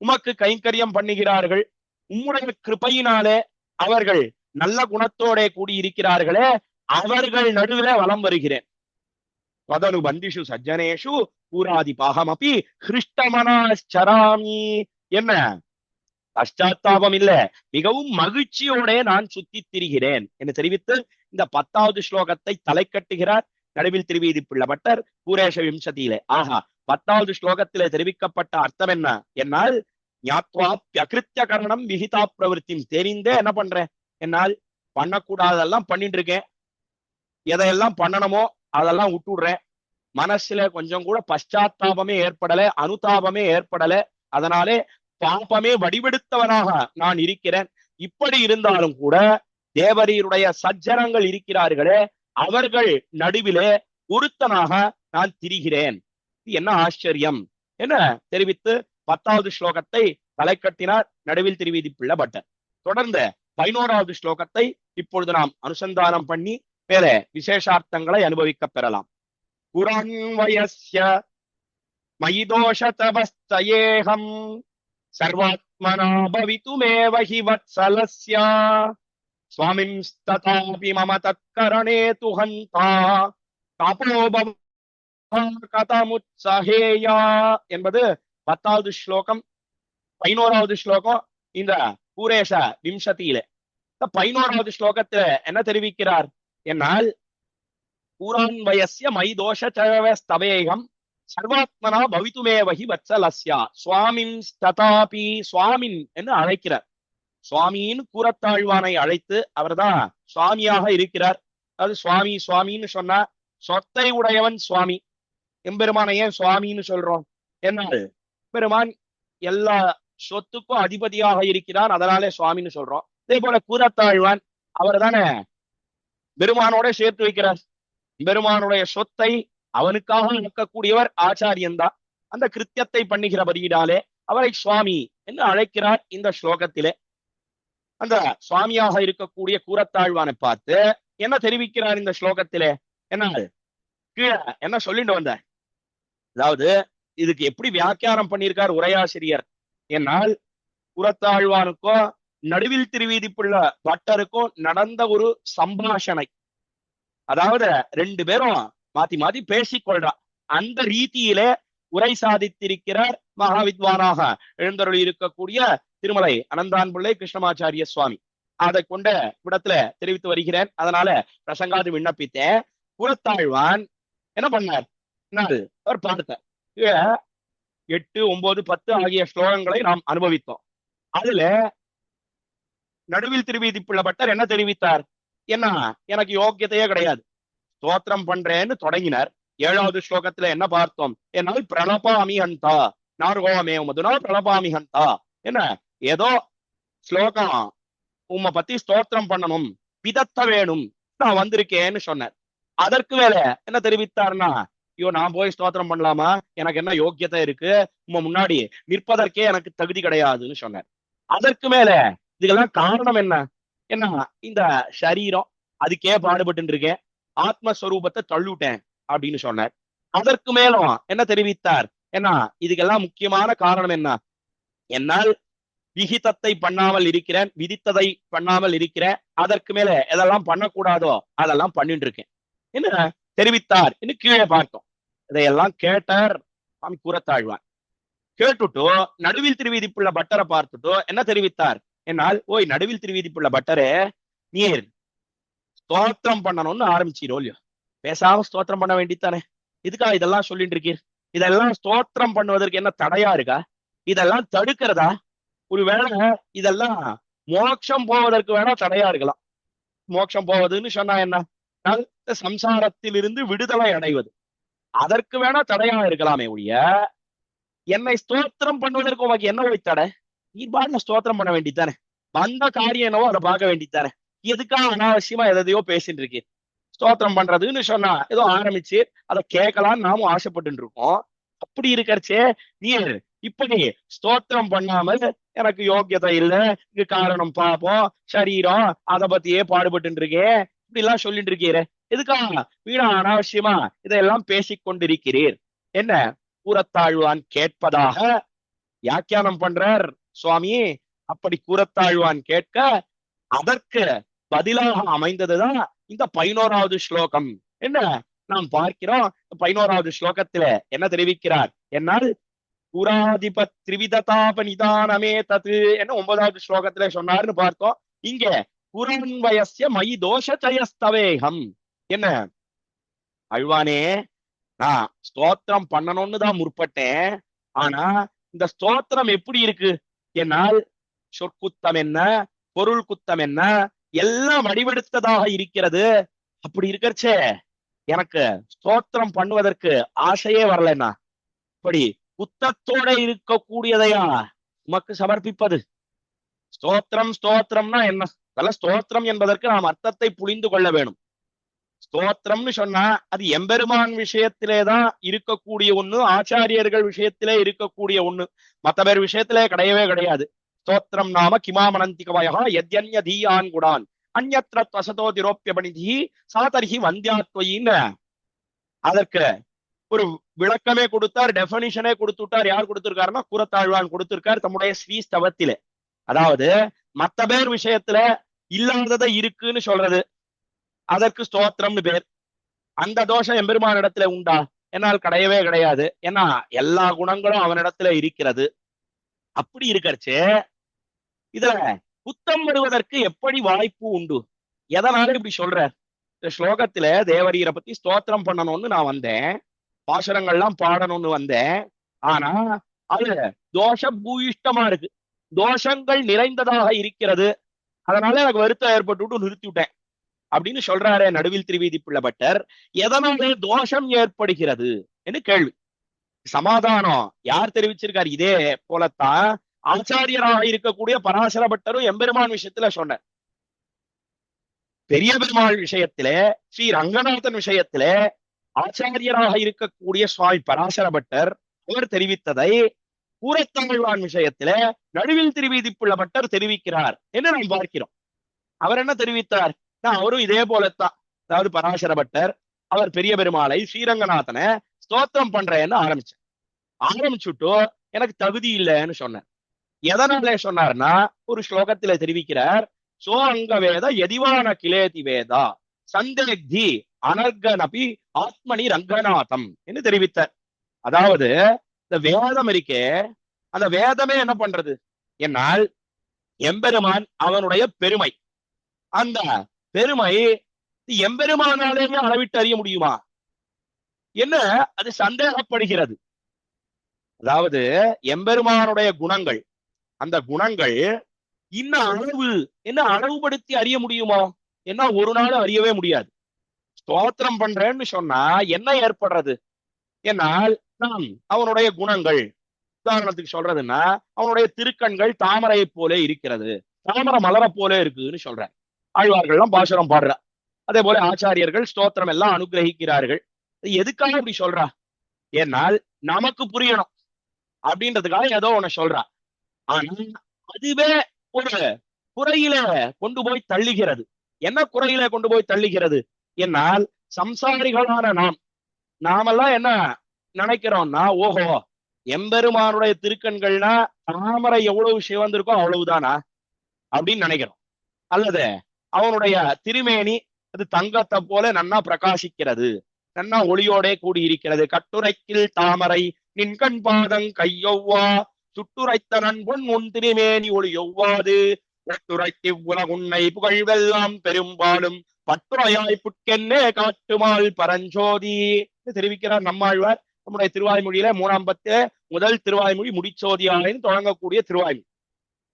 [SPEAKER 1] உமக்கு கைங்கரியம் பண்ணுகிறார்கள். உம்முடைய கிருபையினாலே அவர்கள் நல்ல குணத்தோட கூடியிருக்கிறார்களே, அவர்கள் நடுவில் வலம் வருகிறேன். வதனு பந்திஷு சஜ்ஜனேஷு பூராதி பாகமபி ஹிருஷ்டமனாச்சராமி. என்ன பஷ்டாத்தாபம் இல்ல, மிகவும் மகிழ்ச்சியோட நான் சுத்தி திரிகிறேன் என்று தெரிவித்து இந்த 10வது ஸ்லோகத்தை தலை கட்டுகிறார் நடுவில் திருவிதிப்புள்ளப்பட்டர் பூரேஷ விம்சதியிலே. ஆஹா, 10வது ஸ்லோகத்திலே தெரிவிக்கப்பட்ட அர்த்தம் என்ன என்னால் ஞாத்வாப்யகிருத்திய கரணம் விஹிதா பிரவருத்தி. தெரிந்தே என்ன பண்றேன் என்னால் பண்ணக்கூடாதெல்லாம் பண்ணிட்டு இருக்கேன், எதையெல்லாம் பண்ணணுமோ அதெல்லாம் விட்டுடுறேன். மனசுல கொஞ்சம் கூட பశ్చాத்தாபமே ஏற்படல, அனுதாபமே ஏற்படல. அதனாலே பாபமே வடிவெடுத்தவனாக நான் இருக்கிறேன். இப்படி இருந்தாலும் கூட தேவரீருடைய சஜ்ஜனங்கள் இருக்கிறார்களே, அவர்கள் நடுவிலே ஒருத்தனாக நான் திரிகிறேன். என்ன ஆச்சரியம் என தெரிவித்து 10வது ஸ்லோகத்தை தலை கட்டினார் நடுவில் திருவிதிப்புள்ளப்பட்டர். தொடர்ந்து 11வது ஸ்லோகத்தை இப்பொழுது நாம் அனுசந்தானம் பண்ணி மேலே விசேஷார்த்தங்களை அனுபவிக்க பெறலாம். புரான்வயஸ்ய மயிதோஷதவஸ்தயேஹம் சர்வாத்மனா பவிதுமேவ ஹி வத்சலஸ்ய ஸ்வாமிம்ஸ்ததாபி மம தத்கரணே துஹந்தா தாபோபவ கதமுத்ஸஹேயா என்பது 10வது ஸ்லோகம். 11வது ஸ்லோகம் இந்த பூரேஷ விம்சதியிலே. 11வது ஸ்லோகத்துல என்ன தெரிவிக்கிறார் என்னால் பூரான்வயஸ்ய மைதோஷதவஸ்தவேகம் சர்வாத்மனா பவித்துமேவகி வத்சலஸ்யா சுவாமின் ததாபி சுவாமின் என்று அழைக்கிறார். சுவாமின்னு கூறத்தாழ்வானை அழைத்து அவர்தான் சுவாமியாக இருக்கிறார். அது சுவாமி சுவாமின்னு சொன்னா சொத்தை உடையவன் சுவாமி. எம்பெருமானை ஏன் சுவாமின்னு சொல்றோம்? என்னால் பெருமான் எல்லா சொத்துக்கும் அதிபதியாக இருக்கிறான், அதனாலே சுவாமின்னு சொல்றோம். அதே போல கூறத்தாழ்வான் அவர் தானே பெருமானோட சேர்த்து வைக்கிறார். பெருமானுடைய சொத்தை அவனுக்காக இருக்கக்கூடியவர் ஆச்சாரியன் தான். அந்த கிருத்தியத்தை பண்ணுகிறபடியினாலே அவரை சுவாமி என்று அழைக்கிறார். இந்த ஸ்லோகத்திலே அந்த சுவாமியாக இருக்கக்கூடிய கூறத்தாழ்வானை பார்த்து என்ன தெரிவிக்கிறார் இந்த ஸ்லோகத்திலே? என்ன கீழே என்ன சொல்லிட்டு வந்த, அதாவது இதுக்கு எப்படி வியாக்கியானம் பண்ணியிருக்கார் உரையாசிரியர் என்னால், கூறத்தாழ்வானுக்கும் நடுவில் திருவீதிப்புள்ள பட்டருக்கும் நடந்த ஒரு சம்பாஷணை, அதாவது ரெண்டு பேரும் மாத்தி மாத்தி பேசிக்கொள்றா, அந்த ரீதியிலே உரை சாதித்திருக்கிறார் மகாவித்வானாக எழுந்தருளி இருக்கக்கூடிய திருமலை அனந்தான் பிள்ளை கிருஷ்ணமாச்சாரிய சுவாமி. அதை கொண்ட இடத்துல தெரிவித்து வருகிறேன். அதனால பிரசங்காது விண்ணப்பித்தேன். கூறத்தாழ்வான் என்ன பண்ணார்? அவர் பார்த்தார். 8, 9, 10 ஆகிய ஸ்லோகங்களை நாம் அனுபவித்தோம். அதுல நடுவில் திருவீதிப்புள்ள பட்டர் என்ன தெரிவித்தார்? என்ன, எனக்கு யோக்கியத்தையே கிடையாது, ஸ்தோத்திரம் பண்றேன்னு தொடங்கினார். 7வது ஸ்லோகத்துல என்ன பார்த்தோம்? என்னால் பிரலபாமிஹந்தா நார்கோமே மதுனா பிரலபாமிஹந்தா, என்ன ஏதோ ஸ்லோகம் உம்மை பத்தி ஸ்தோத்திரம் பண்ணணும், பிதத்த வேணும், நான் வந்திருக்கேன்னு சொன்னார். அதற்கு மேல என்ன தெரிவித்தார்னா, ஐயோ நான் போய் ஸ்தோத்திரம் பண்ணலாமா, எனக்கு என்ன யோக்கியத்தை இருக்கு, உம்ம முன்னாடி நிற்பதற்கே எனக்கு தகுதி கிடையாதுன்னு சொன்னார். அதற்கு மேல இதுக்கெல்லாம் காரணம் என்ன? என்ன இந்த சரீரம் அதுக்கே பாடுபட்டு இருக்கேன், ஆத்மஸ்வரூபத்தை தள்ளுட்டேன் அப்படின்னு சொன்னார். அதற்கு மேலும் என்ன தெரிவித்தார்? என்ன இதுக்கெல்லாம் முக்கியமான காரணம் என்ன? என்னால் விகிதத்தை பண்ணாமல் இருக்கிறேன், விதித்ததை பண்ணாமல் இருக்கிறேன், அதற்கு மேல எதெல்லாம் பண்ணக்கூடாதோ அதெல்லாம் பண்ணிட்டு இருக்கேன் என்ன தெரிவித்தார் என்று கீழே பார்த்தோம். இதையெல்லாம் கேட்டார் சுவாமி கூறத்தாழ்வான். கேட்டுட்டு நடுவில் திருவீதிப்புள்ள பட்டரை பார்த்துட்டு என்ன தெரிவித்தார்? என்னால், ஓய் நடுவில் திருவீதிப்புள்ள பட்டரே, நீர் ஸ்தோத்திரம் பண்ணணும்னு ஆரம்பிச்சீரோ இல்லையோ, பேசாம ஸ்தோத்திரம் பண்ண வேண்டித்தானே, இதுக்கா இதெல்லாம் சொல்லிட்டு இருக்கீர்? இதெல்லாம் ஸ்தோத்திரம் பண்ணுவதற்கு என்ன தடையா இருக்கா? இதெல்லாம் தடுக்கிறதா? ஒருவேளை இதெல்லாம் மோட்சம் போவதற்கு வேணா தடையா இருக்கலாம். மோட்சம் போவதுன்னு சொன்னா என்ன? சம்சாரத்திலிருந்து விடுதலை அடைவது, அதற்கு வேணா தடையா இருக்கலாமே ஒழிய, என்னை ஸ்தோத்திரம் பண்ணுவதற்கு உனக்கு என்ன போய் தடை? நீ பாட்டுல ஸ்தோத்திரம் பண்ண வேண்டித்தானே, வந்த காரியம் என்னவோ அதை பார்க்க வேண்டித்தானே, எதுக்காக அனாவசியமா எதையோ பேசிட்டு இருக்கீ? ஸ்தோத்திரம் பண்றதுன்னு சொன்னா ஏதோ ஆரம்பிச்சு அதை கேட்கலான்னு நாமும் ஆசைப்பட்டு இருக்கோம். அப்படி இருக்கச்சே நீ இப்படி ஸ்தோத்திரம் பண்ணாமல் எனக்கு யோக்கியதை இல்லை, இங்க காரணம் பாப்போம், சரீரம் அதை பத்தியே பாடுபட்டு இருக்கேன், இப்படி எல்லாம் சொல்லிட்டு இருக்கீர, எதுக்காக வீணா அனாவசியமா இதையெல்லாம் பேசிக்கொண்டிருக்கிறீர் என்ன கூறத்தாழ்வான் கேட்பதாக வியாக்கியானம் பண்றார் சுவாமி. அப்படி கூறத்தாழ்வான் கேட்க அதற்கு பதிலாக அமைந்ததுதான் இந்த 11வது ஸ்லோகம். என்ன நாம் பார்க்கிறோம்? 11வது ஸ்லோகத்துல என்ன தெரிவிக்கிறார்? என்னால் புராதிப திரிவிததாப நிதானமே தத்து என்ன 9வது ஸ்லோகத்துல சொன்னார்னு பார்த்தோம். இங்க புரன்வயசிய மயி தோஷ ஜயஸ்தவேகம், என்ன அழ்வானே, நான் ஸ்தோத்திரம் பண்ணணும்னு தான் முற்பட்டேன், ஆனா இந்த ஸ்தோத்திரம் எப்படி இருக்கு? என்னால் சொற்குத்தம் என்ன, பொருள் குத்தம் என்ன, எல்லாம் வடிவெடுத்ததாக இருக்கிறது. அப்படி இருக்கச்சே எனக்கு ஸ்தோத்திரம் பண்ணுவதற்கு ஆசையே வரலன்னா, இப்படி குத்தத்தோட இருக்கக்கூடியதையா உமக்கு சமர்ப்பிப்பது? ஸ்தோத்திரம் ஸ்தோத்திரம்னா என்ன? அதெல்லாம் ஸ்தோத்திரம் என்பதற்கு நாம் அர்த்தத்தை புரிந்து கொள்ள வேணும். ஸ்தோத்திரம்னு சொன்னா அது எம்பெருமான் விஷயத்திலேதான் இருக்கக்கூடிய ஒண்ணு, ஆச்சாரியர்கள் விஷயத்திலே இருக்கக்கூடிய ஒண்ணு, மத்த பேர் விஷயத்திலே கிடையவே கிடையாது. ஸ்தோத்திரம் நாம கிமாமனந்திகவயா யத்யன்ய தீயான் குடான் அந்யத்ர த்வசதோ திரோப்பியபணிதி சாதர்ஹி வந்தியாத்வயின்னு அதற்கு ஒரு விளக்கமே கொடுத்தார், டெபனிஷனே கொடுத்துட்டார். யார் கொடுத்திருக்காருன்னா கூறத்தாழ்வான் கொடுத்திருக்கார் தம்முடைய ஸ்ரீஸ்தவத்திலே. அதாவது மத்த பேர் விஷயத்துல இல்லாததை இருக்குன்னு சொல்றது, அதற்கு ஸ்தோத்திரம்னு பேர். அந்த தோஷம் எம்பெருமான் இடத்துல உண்டா? என்னால் கிடையவே கிடையாது. ஏன்னா எல்லா குணங்களும் அவனிடத்துல இருக்கிறது. அப்படி இருக்கச்சே இதுல குத்தம் வருவதற்கு எப்படி வாய்ப்பு உண்டு? எதனால இப்படி சொல்ற? இந்த ஸ்லோகத்துல தேவரீரை பத்தி ஸ்தோத்திரம் பண்ணணும்னு நான் வந்தேன், பாசுரங்கள்லாம் பாடணும்னு வந்தேன். ஆனா அது தோஷ பூயிஷ்டமா இருக்கு, தோஷங்கள் நிறைந்ததாக இருக்கிறது. அதனால எனக்கு வருத்தம் ஏற்பட்டு நிறுத்தி விட்டேன் அப்படின்னு சொல்றாரு நடுவில் திருவீதி பிள்ளை பட்டர். எதனாலே தோஷம் ஏற்படுகிறது என்று கேள்வி. சமாதானம் யார் தெரிவிச்சிருக்காரு? இதே போலத்தான் ஆச்சாரியராக இருக்கக்கூடிய பராசர பட்டரும் எம்பெருமான் விஷயத்துல சொன்னார். பெரிய பெருமாள் விஷயத்திலே, ஸ்ரீ ரங்கநாதன் விஷயத்திலே ஆச்சாரியராக இருக்கக்கூடிய சுவாமி பராசர பட்டர் அவர் தெரிவித்ததை கூரத்தாழ்வான் விஷயத்தில நடுவில் திருவீதி பிள்ளை பட்டர் தெரிவிக்கிறார் என்று நாம் பார்க்கிறோம். அவர் என்ன தெரிவித்தார்? அவரும் இதே போலத்தான், அதாவது பராசர பட்டர் அவர் பெரிய பெருமாளை ஸ்ரீரங்கநாதனை ஸ்தோத்திரம் பண்றேன்னு ஆரம்பிச்சுட்டு எனக்கு தகுதி இல்லைன்னு சொன்னார். எதனால சொன்னார்னா, ஒரு ஸ்லோகத்தில தெரிவிக்கிறார், சோ அங்க வேத எதிவான கிளேதி வேதா சந்தேக்தி அனர்கனபி ஆத்மனி ரங்கநாதம் என்று தெரிவித்தார். அதாவது இந்த வேதம் இருக்கே, அந்த வேதமே என்ன பண்றது என்னால் எம்பெருமான் அவனுடைய பெருமை, அந்த பெருமை எம்பெருமானாலேயே அளவிட்டு அறிய முடியுமா என்ன அது சந்தேகப்படுகிறது. அதாவது எம்பெருமானுடைய குணங்கள், அந்த குணங்கள் இன்ன அளவுபடுத்தி அறிய முடியுமோ என்ன? ஒரு நாள் அறியவே முடியாது. ஸ்தோத்திரம் பண்றேன்னு சொன்னா என்ன ஏற்படுறது என்னால் நாம் அவனுடைய குணங்கள், உதாரணத்துக்கு சொல்றதுன்னா அவனுடைய திருக்கண்கள் தாமரையை போல இருக்கிறது, தாமரை மலரை போல இருக்குன்னு சொல்ற ஆழ்வார்கள்லாம் பாசுரம் பாடுற. அதே போல ஆச்சாரியர்கள் ஸ்தோத்திரம் எல்லாம் அனுகிரகிக்கிறார்கள். எதுக்காக அப்படி சொல்றா? ஏன்னால் நமக்கு புரியணும் அப்படின்றதுக்காக ஏதோ ஒண்ணு சொல்றா. ஆனா அதுவே ஒரு குறையில கொண்டு போய் தள்ளுகிறது. என்ன குறையில கொண்டு போய் தள்ளுகிறது என்னால் சம்சாரிகளான நாமெல்லாம் என்ன நினைக்கிறோம்னா, ஓஹோ எம்பெருமானுடைய திருக்கண்கள்னா தாமரை எவ்வளவு சிவந்திருக்கோ அவ்வளவுதானா அப்படின்னு நினைக்கிறோம். அல்லது அவனுடைய திருமேனி அது தங்கத்தை போல நன்னா பிரகாசிக்கிறது, நன்னா ஒளியோட கூடி இருக்கிறது. கட்டுரைக்கில் தாமரை நின்கண் பாதங் கையொவ்வா சுட்டுரைத்த நண்பொன் உன் திருமேனி ஒளி ஒவ்வாது ஒட்டுரைத்தி உலகுன்னை புகழ்வெல்லாம் பெரும்பாலும் பட்டுரையாய் புட்கென்னே காட்டுமாள் பரஞ்சோதி தெரிவிக்கிறார் நம்மாழ்வார் நம்முடைய திருவாய்மொழியில 3ஆம் பத்து முதல் திருவாய்மொழி முடிச்சோதியாலைன்னு தொடங்கக்கூடிய திருவாய்மொழி.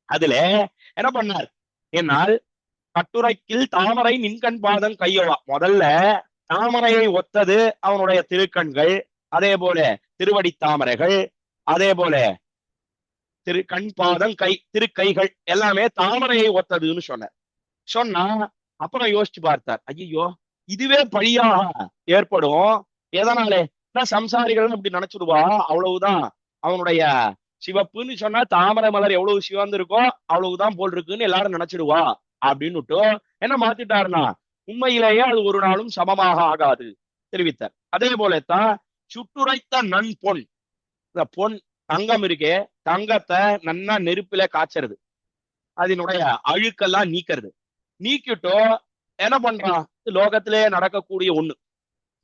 [SPEAKER 1] அதுல என்ன பண்ணார் என்னால் கட்டுரைக்கில் தாமரை நின்கண் பாதம் கையொவா, முதல்ல தாமரையை ஒத்தது அவனுடைய திருக்கண்கள், அதே போல திருவடி தாமரைகள், அதே போல கண் பாதம் கை திருக்கைகள் எல்லாமே தாமரையை ஒத்ததுன்னு சொன்னா அப்புறம் யோசிச்சு பார்த்தார், ஐயோ இதுவே பழியாக ஏற்படும். எதனாலே? சம்சாரிகள் அப்படி நினைச்சிடுவா, அவ்வளவுதான் அவனுடைய சிவப்புன்னு சொன்னா தாமரை மலர் எவ்வளவு சிவந்து இருக்கோ அவ்வளவுதான் போல் இருக்குன்னு எல்லாரும் நினைச்சிடுவா அப்படின்னுட்டு என்ன மாத்திட்டாருன்னா, உண்மையிலேயே அது ஒரு நாளும் சமமாக ஆகாது தெரிவித்தார். அதே போலத்தான் சுட்டுரைத்த நன் பொன், இந்த பொன் தங்கம் இருக்கே, தங்கத்தை நன்னா நெருப்பில காய்ச்சறது, அதனுடைய அழுக்கெல்லாம் நீக்கிட்டோ என்ன பண்றான், லோகத்திலே நடக்கக்கூடிய ஒண்ணு,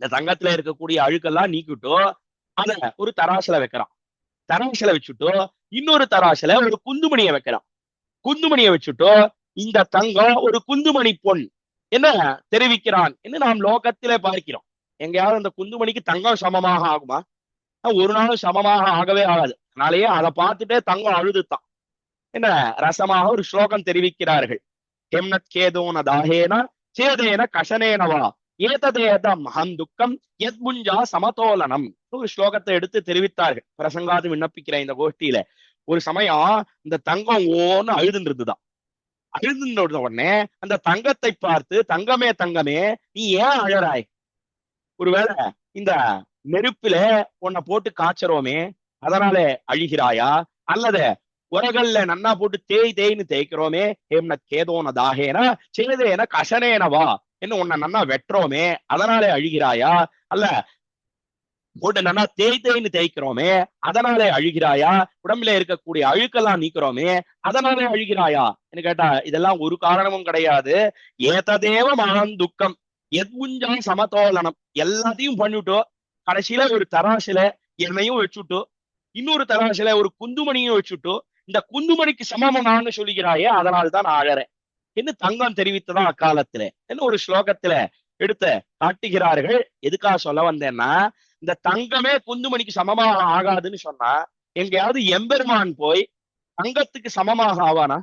[SPEAKER 1] இந்த தங்கத்துல இருக்கக்கூடிய அழுக்கெல்லாம் நீக்கிட்டோ அத ஒரு தராசுல வைக்கிறான். தராசுல வச்சுட்டோ இன்னொரு தராசுல ஒரு குந்துமணியை வைக்கிறான். குந்துமணியை வச்சுட்டோ இந்த தங்கம் ஒரு குந்துமணி பொன் என்ன தெரிவிக்கிறான் என்று நாம் லோகத்திலே பார்க்கிறோம். எங்கேயாவது அந்த குந்துமணிக்கு தங்கம் சமமாக ஆகுமா? ஒரு நாளும் சமமாக ஆகவே ஆகாது. அதனாலேயே அதை பார்த்துட்டே தங்கம் அழுதுத்தான் என்ன ரசமாக ஒரு ஸ்லோகம் தெரிவிக்கிறார்கள். ஹெம்னத் கேதோன தாகேன சேதேன கஷனேனவா ஏததேத மகன் துக்கம் எத் புஞ்சா சமதோலனம் ஒரு ஸ்லோகத்தை எடுத்து தெரிவித்தார்கள். பிரசங்காது விண்ணப்பிக்கிற இந்த கோஷ்டியில ஒரு சமயம் இந்த தங்கம் ஓன்னு அழுதுன்றதுதான். அழுதுன்ற உடனே அந்த தங்கத்தை பார்த்து, தங்கமே தங்கமே நீ ஏன் அழறாய்? ஒருவேளை இந்த நெருப்பில உன்னை போட்டு காய்ச்சறோமே அதனால அழுகிறாயா? அல்லது உரகல்ல நன்னா போட்டு தேய்ன்னு தேய்க்கிறோமே ஹேம்ன கேதோன தாகேன சேதேன கஷனேனவா என்ன உன்னை நன்னா வெட்டுறோமே அதனாலே அழுகிறாயா? அல்ல போட்டு நன்னா தேய்ன்னு தேய்க்கிறோமே அதனாலே அழுகிறாயா? உடம்புல இருக்கக்கூடிய அழுக்கெல்லாம் நீக்கிறோமே அதனாலே அழுகிறாயா என்று கேட்டா இதெல்லாம் ஒரு காரணமும் கிடையாது. ஏததேவ மகன் துக்கம் எத்முஞ்சா சமதோலனம், எல்லாத்தையும் பண்ணிட்டோ கடைசியில ஒரு தராசில என்னையும் வச்சுட்டோ இன்னொரு தராசில ஒரு குந்துமணியும் வச்சுட்டோ இந்த குந்துமணிக்கு சமமானு சொல்லுகிறாயே அதனால்தான் நான் அழறேன் என்று தங்கம் தெரிவித்ததான் அக்காலத்துல என்ன ஒரு ஸ்லோகத்துல எடுத்த காட்டுகிறார்கள். எதுக்காக சொல்ல வந்தேன்னா, இந்த தங்கமே குந்துமணிக்கு சமமாக ஆகாதுன்னு சொன்னா எங்கேயாவது எம்பெருமான் போய் தங்கத்துக்கு சமமாக ஆவானா?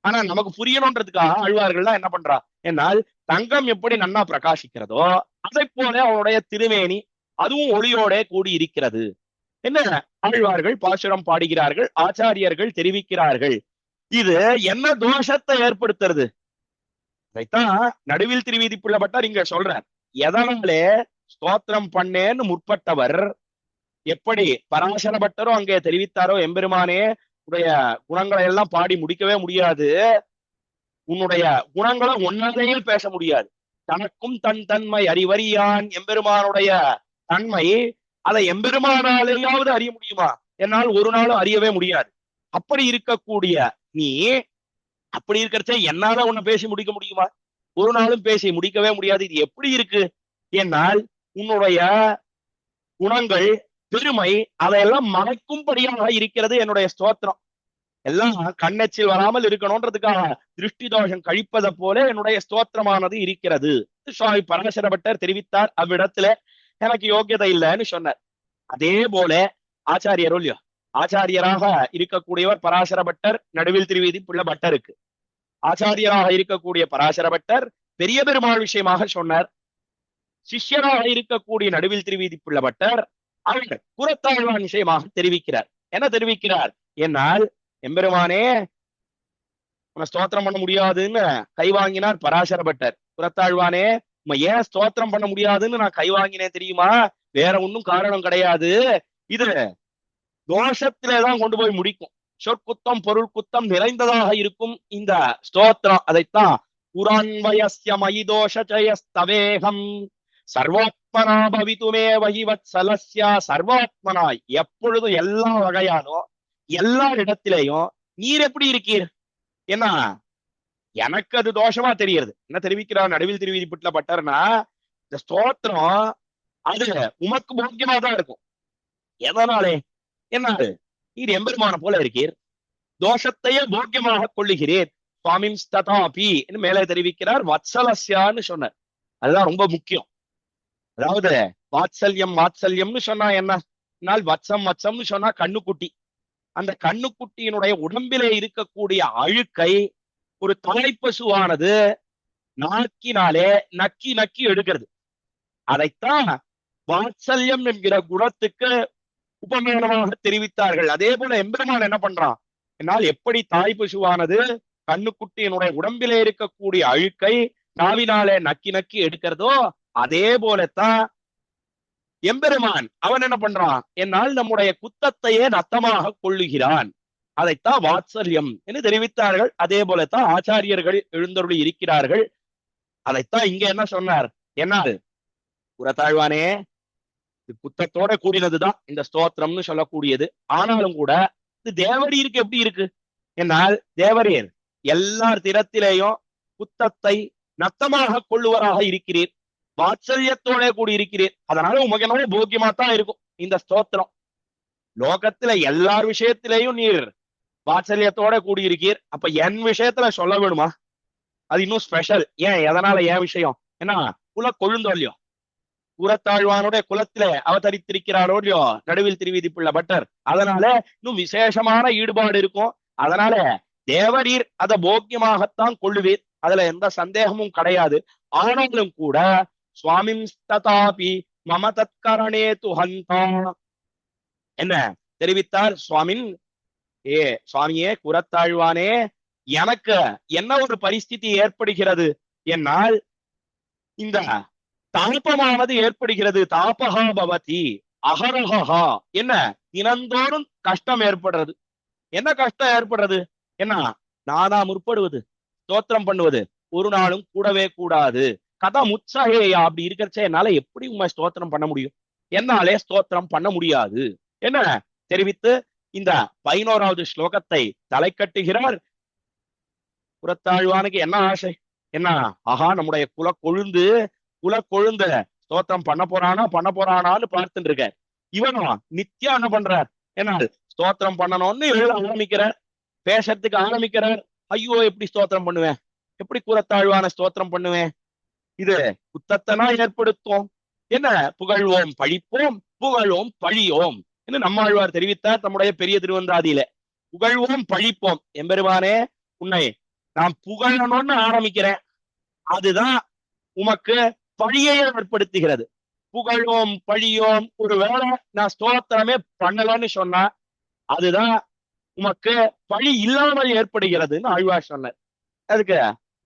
[SPEAKER 1] ஆனா நமக்கு புரியணும்ன்றதுக்காக ஆழ்வார்கள்லாம் என்ன பண்றா? என்னால் தங்கம் எப்படி நன்னா பிரகாசிக்கிறதோ அதை போல அவனுடைய திருமேனி அதுவும் ஒளியோட கூடி இருக்கிறது. என்ன ஆழ்வார்கள் பாசுரம் பாடுகிறார்கள், ஆச்சாரியர்கள் தெரிவிக்கிறார்கள். இது என்ன தோஷத்தை ஏற்படுத்துறது? அதைத்தான் நடுவில் திருவீதி புள்ளப்பட்டார் இங்க சொல்றார். எதனாலே ஸ்தோத்திரம் பண்ணேன்னு முற்பட்டவர் எப்படி பராசர பட்டரும் அங்கே தெரிவித்தாரோ, எம்பெருமானே உடைய குணங்களை எல்லாம் பாடி முடிக்கவே முடியாது, உன்னுடைய குணங்களை ஒன்னாலேயே பேச முடியாது, தனக்கும் தன் தன்மை அறிவறியான், எம்பெருமானுடைய தன்மை அதை எம்பெருமானாலேயாவது அறிய முடியுமா? என்னால் ஒரு நாளும் அறியவே முடியாது. அப்படி இருக்கக்கூடிய நீ, அப்படி இருக்கிறச்ச என்னால உன்னை பேசி முடிக்க முடியுமா? ஒரு நாளும் பேசி முடிக்கவே முடியாது. இது எப்படி இருக்கு? என்னால் உன்னுடைய குணங்கள் பெருமை அதையெல்லாம் மறைக்கும்படியாக இருக்கிறது என்னுடைய ஸ்தோத்திரம். எல்லாம் கண்ணெச்சில் வராமல் இருக்கணும்ன்றதுக்காக திருஷ்டி தோஷம் கழிப்பதை போல என்னுடைய ஸ்தோத்திரமானது இருக்கிறது. சுவாமி பரமேஸ்வர பட்டர் தெரிவித்தார். அவ்விடத்துல எனக்கு யோக்கியதை இல்லைன்னு சொன்னார். அதே போல ஆச்சாரியரோ இல்லையோ, ஆச்சாரியராக இருக்கக்கூடியவர் பராசர பட்டர், நடுவில் திருவீதி புள்ள பட்டருக்கு ஆச்சாரியராக இருக்கக்கூடிய பராசர பட்டர் பெரிய பெருமாள் விஷயமாக சொன்னார். சிஷ்யராக இருக்கக்கூடிய நடுவில் திருவீதி புள்ள பட்டர் அவர் புறத்தாழ்வான் விஷயமாக தெரிவிக்கிறார். என்ன தெரிவிக்கிறார்? என்னால் எம்பெருமானே உன்னை ஸ்தோத்திரம் பண்ண முடியாதுன்னு கை வாங்கினார் பராசர பட்டர். புறத்தாழ்வானே ஏன் ஸ்தோத்திரம் பண்ண முடியாதுன்னு நான் கை வாங்கினேன் தெரியுமா? வேற ஒன்னும் காரணம் கிடையாது, இது தோஷத்திலேதான் கொண்டு போய் முடிக்கும். சொற்குத்தம் பொருள் குத்தம் நிறைந்ததாக இருக்கும் இந்த ஸ்தோத்திரம். அதைத்தான் புரான்வயஸ்ய மயிதோஷயஸ்தவேகம் சர்வாத்மனா பவித்துமே வகிவத் சலஸ்யா, சர்வாத்மனாய் எப்பொழுதும் எல்லா வகையானோ எல்லா இடத்திலேயும் நீர் எப்படி இருக்கீர்? என்ன எனக்கு அது தோஷமா தெரியுது. என்ன தெரிவிக்கிறார் நடுவில் திருவீதி புட்ல பட்டர்னா, இந்த ஸ்தோத்திரம் அது உமக்கு போக்கியமா தான் இருக்கும். எதனாலே? என்ன நீர் எம்பெருமான போல இருக்கீர், தோஷத்தையே போக்கியமாக கொள்ளுகிறீர். சுவாமின் ஸ்ததாபி மேலே தெரிவிக்கிறார். வத்சலஸ்யான்னு சொன்னார். அதுதான் ரொம்ப முக்கியம். அதாவது வாத்சல்யம் வாத்சல்யம்னு சொன்னா என்ன? வத்சம் வத்சம்னு சொன்னா கண்ணுக்குட்டி. அந்த கண்ணுக்குட்டியினுடைய உடம்பிலே இருக்கக்கூடிய அழுக்கை ஒரு தாய்ப்பசுவானது நாக்கினாலே நக்கி நக்கி எடுக்கிறது. அதைத்தான் வாத்சல்யம் என்கிற குணத்துக்கு உபமானமாக தெரிவித்தார்கள். அதே போல எம்பெருமான் என்ன பண்றான்? என்னால் எப்படி தாய்ப்பசுவானது கண்ணுக்குட்டியினுடைய உடம்பிலே இருக்கக்கூடிய அழுக்கை நாவினாலே நக்கி நக்கி எடுக்கிறதோ, அதே போலத்தான் எம்பெருமான் அவன் என்ன பண்றான்? என்னால் நம்முடைய குத்தத்தையே நத்தமாக கொள்ளுகிறான். அதைத்தான் வாத்சல்யம் என்று தெரிவித்தார்கள். அதே போலத்தான் ஆச்சாரியர்கள் எழுந்தருளி இருக்கிறார்கள். அதைத்தான் இங்க என்ன சொன்னார்? என்னால் புறத்தாழ்வானே இது குத்தத்தோட கூடினதுதான் இந்த ஸ்தோத்திரம்னு சொல்லக்கூடியது. ஆனாலும் கூட இது தேவரீருக்கு எப்படி இருக்கு? என்னால் தேவரீர் எல்லார் திறத்திலேயும் குத்தத்தை நத்தமாக கொள்ளுவராக இருக்கிறீர், வாத்சல்யத்தோட கூடி இருக்கிறீர். அதனால உமக்கு என்ன போக்கியமா தான் இருக்கும் இந்த ஸ்தோத்திரம். லோகத்துல எல்லார் விஷயத்திலேயும் நீர் வாத்சல்யத்தோட கூடியிருக்கீர். அப்ப என் விஷயத்துல சொல்ல வேணுமா? அது இன்னும் ஸ்பெஷல். ஏன்? எதனால என் விஷயம்? ஏன்னா குல கொழுந்தோ இல்லையோ, புறத்தாழ்வானுடைய குலத்திலே அவதரித்திருக்கிறாரோ இல்லையோ நடுவில் திருவீதி புள்ள பட்டர். அதனால இன்னும் விசேஷமான ஈடுபாடு இருக்கும். அதனால தேவரீர் அதை போக்கியமாகத்தான் கொள்ளுவீர், அதுல எந்த சந்தேகமும் கிடையாது. ஆனாலும் கூட சுவாமிம் ததாபி மம தத்கரணே துஹந்தா என்ன தெரிவித்தார்? சுவாமின் சுவாமியே குரத்தாழ்வானே, எனக்கு என்ன ஒரு பரிஸ்திதி ஏற்படுகிறது? என்னால் இந்த தாபமானது ஏற்படுகிறது. தாபகா பவதி அகரஹா, என்ன தினந்தோறும் கஷ்டம் ஏற்படுறது. என்ன கஷ்டம் ஏற்படுறது? என்ன நானா முற்படுவது ஸ்தோத்திரம் பண்ணுவது ஒரு நாளும் கூடவே கூடாது. கதா முத்சகேயா, அப்படி இருக்கிறச்ச என்னால எப்படி உண்மை ஸ்தோத்திரம் பண்ண முடியும்? என்னாலே ஸ்தோத்திரம் பண்ண முடியாது என்ன தெரிவித்து இந்த 11வது ஸ்லோகத்தை தலை கட்டுகிறார். புறத்தாழ்வானுக்கு என்ன ஆசை? என்ன ஆஹா, நம்முடைய குல கொழுந்த ஸ்தோத்திரம் பண்ண போறானான்னு பார்த்துட்டு இருக்கார். இவனும் நித்தியம் என்ன பண்றார்? என்ன ஸ்தோத்திரம் பண்ணணும்னு எழுத ஆரம்பிக்கிறார், பேசறதுக்கு ஆரம்பிக்கிறார். ஐயோ, எப்படி ஸ்தோத்திரம் பண்ணுவேன்? எப்படி குலத்தாழ்வான ஸ்தோத்திரம் பண்ணுவேன்? இது குத்தத்தனா ஏற்படுத்தும். என்ன புகழ்வோம் பழிப்போம் புகழோம் பழியோம் என்று நம்மாழ்வார் தெரிவித்தார் தம்முடைய பெரிய திருவந்தாதியில. புகழ்வோம் பழிப்போம், எம்பெருமானே உன்னை நான் புகழணும்னு ஆரம்பிக்கிறேன், அதுதான் உமக்கு பழியை ஏற்படுத்துகிறது. புகழோம் பழியோம், ஒருவேளை நான் ஸ்தோத்திரமே பண்ணலன்னு சொன்னா அதுதான் உமக்கு பழி இல்லாமல் ஏற்படுகிறதுன்னு ஆழ்வார் சொன்னார். அதுக்கு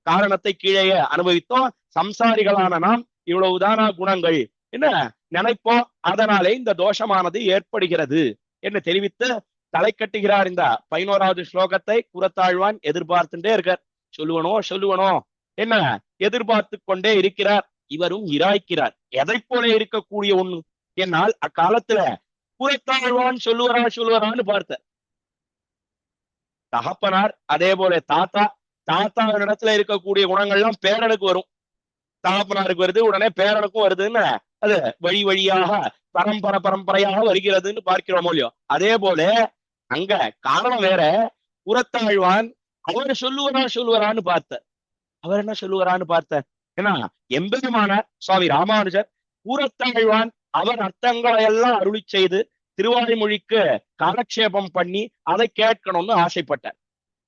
[SPEAKER 1] காரணத்தை கீழே அனுபவித்தோம். சம்சாரிகளான நாம் இவ்வளவுதானா குணங்கள் என்ன நினைப்போம், அதனாலே இந்த தோஷமானது ஏற்படுகிறது என்று தெரிவித்து தலை கட்டுகிறார். இந்த 11வது ஸ்லோகத்தை குரத்தாழ்வான் எதிர்பார்த்துட்டே இருக்கார். சொல்லுவனோ என்ன எதிர்பார்த்து கொண்டே இருக்கிறார். இவரும் இராய்க்கிறார். எதை போல இருக்கக்கூடிய ஒண்ணு என்னால் அக்காலத்துல குரத்தாழ்வான் சொல்லுவரான்னு பார்த்த தகப்பனார், அதே போல தாத்தா இடத்துல இருக்கக்கூடிய குணங்கள்லாம் பேரனுக்கு வரும். தகப்பனாருக்கு வருது, உடனே பேரனுக்கும் வருதுன்னு அது வழி வழியாக பரம்பரையாக வருகிறதுன்னு பார்க்கிறோமோ இல்லையோ. அதே போல அங்க காரணம் வேற. குரத்தாழ்வான் அவர் சொல்லுவரான்னு பார்த்த அவர் என்ன சொல்லுவரான்னு பார்த்த ஏன்னா எம்பெருமான சுவாமி ராமானுஜர் கூரத்தாழ்வான் அவர் அர்த்தங்களை எல்லாம் அருளி செய்து திருவாய்மொழிக்கு காலக்ஷேபம் பண்ணி அதை கேட்கணும்னு ஆசைப்பட்டார்.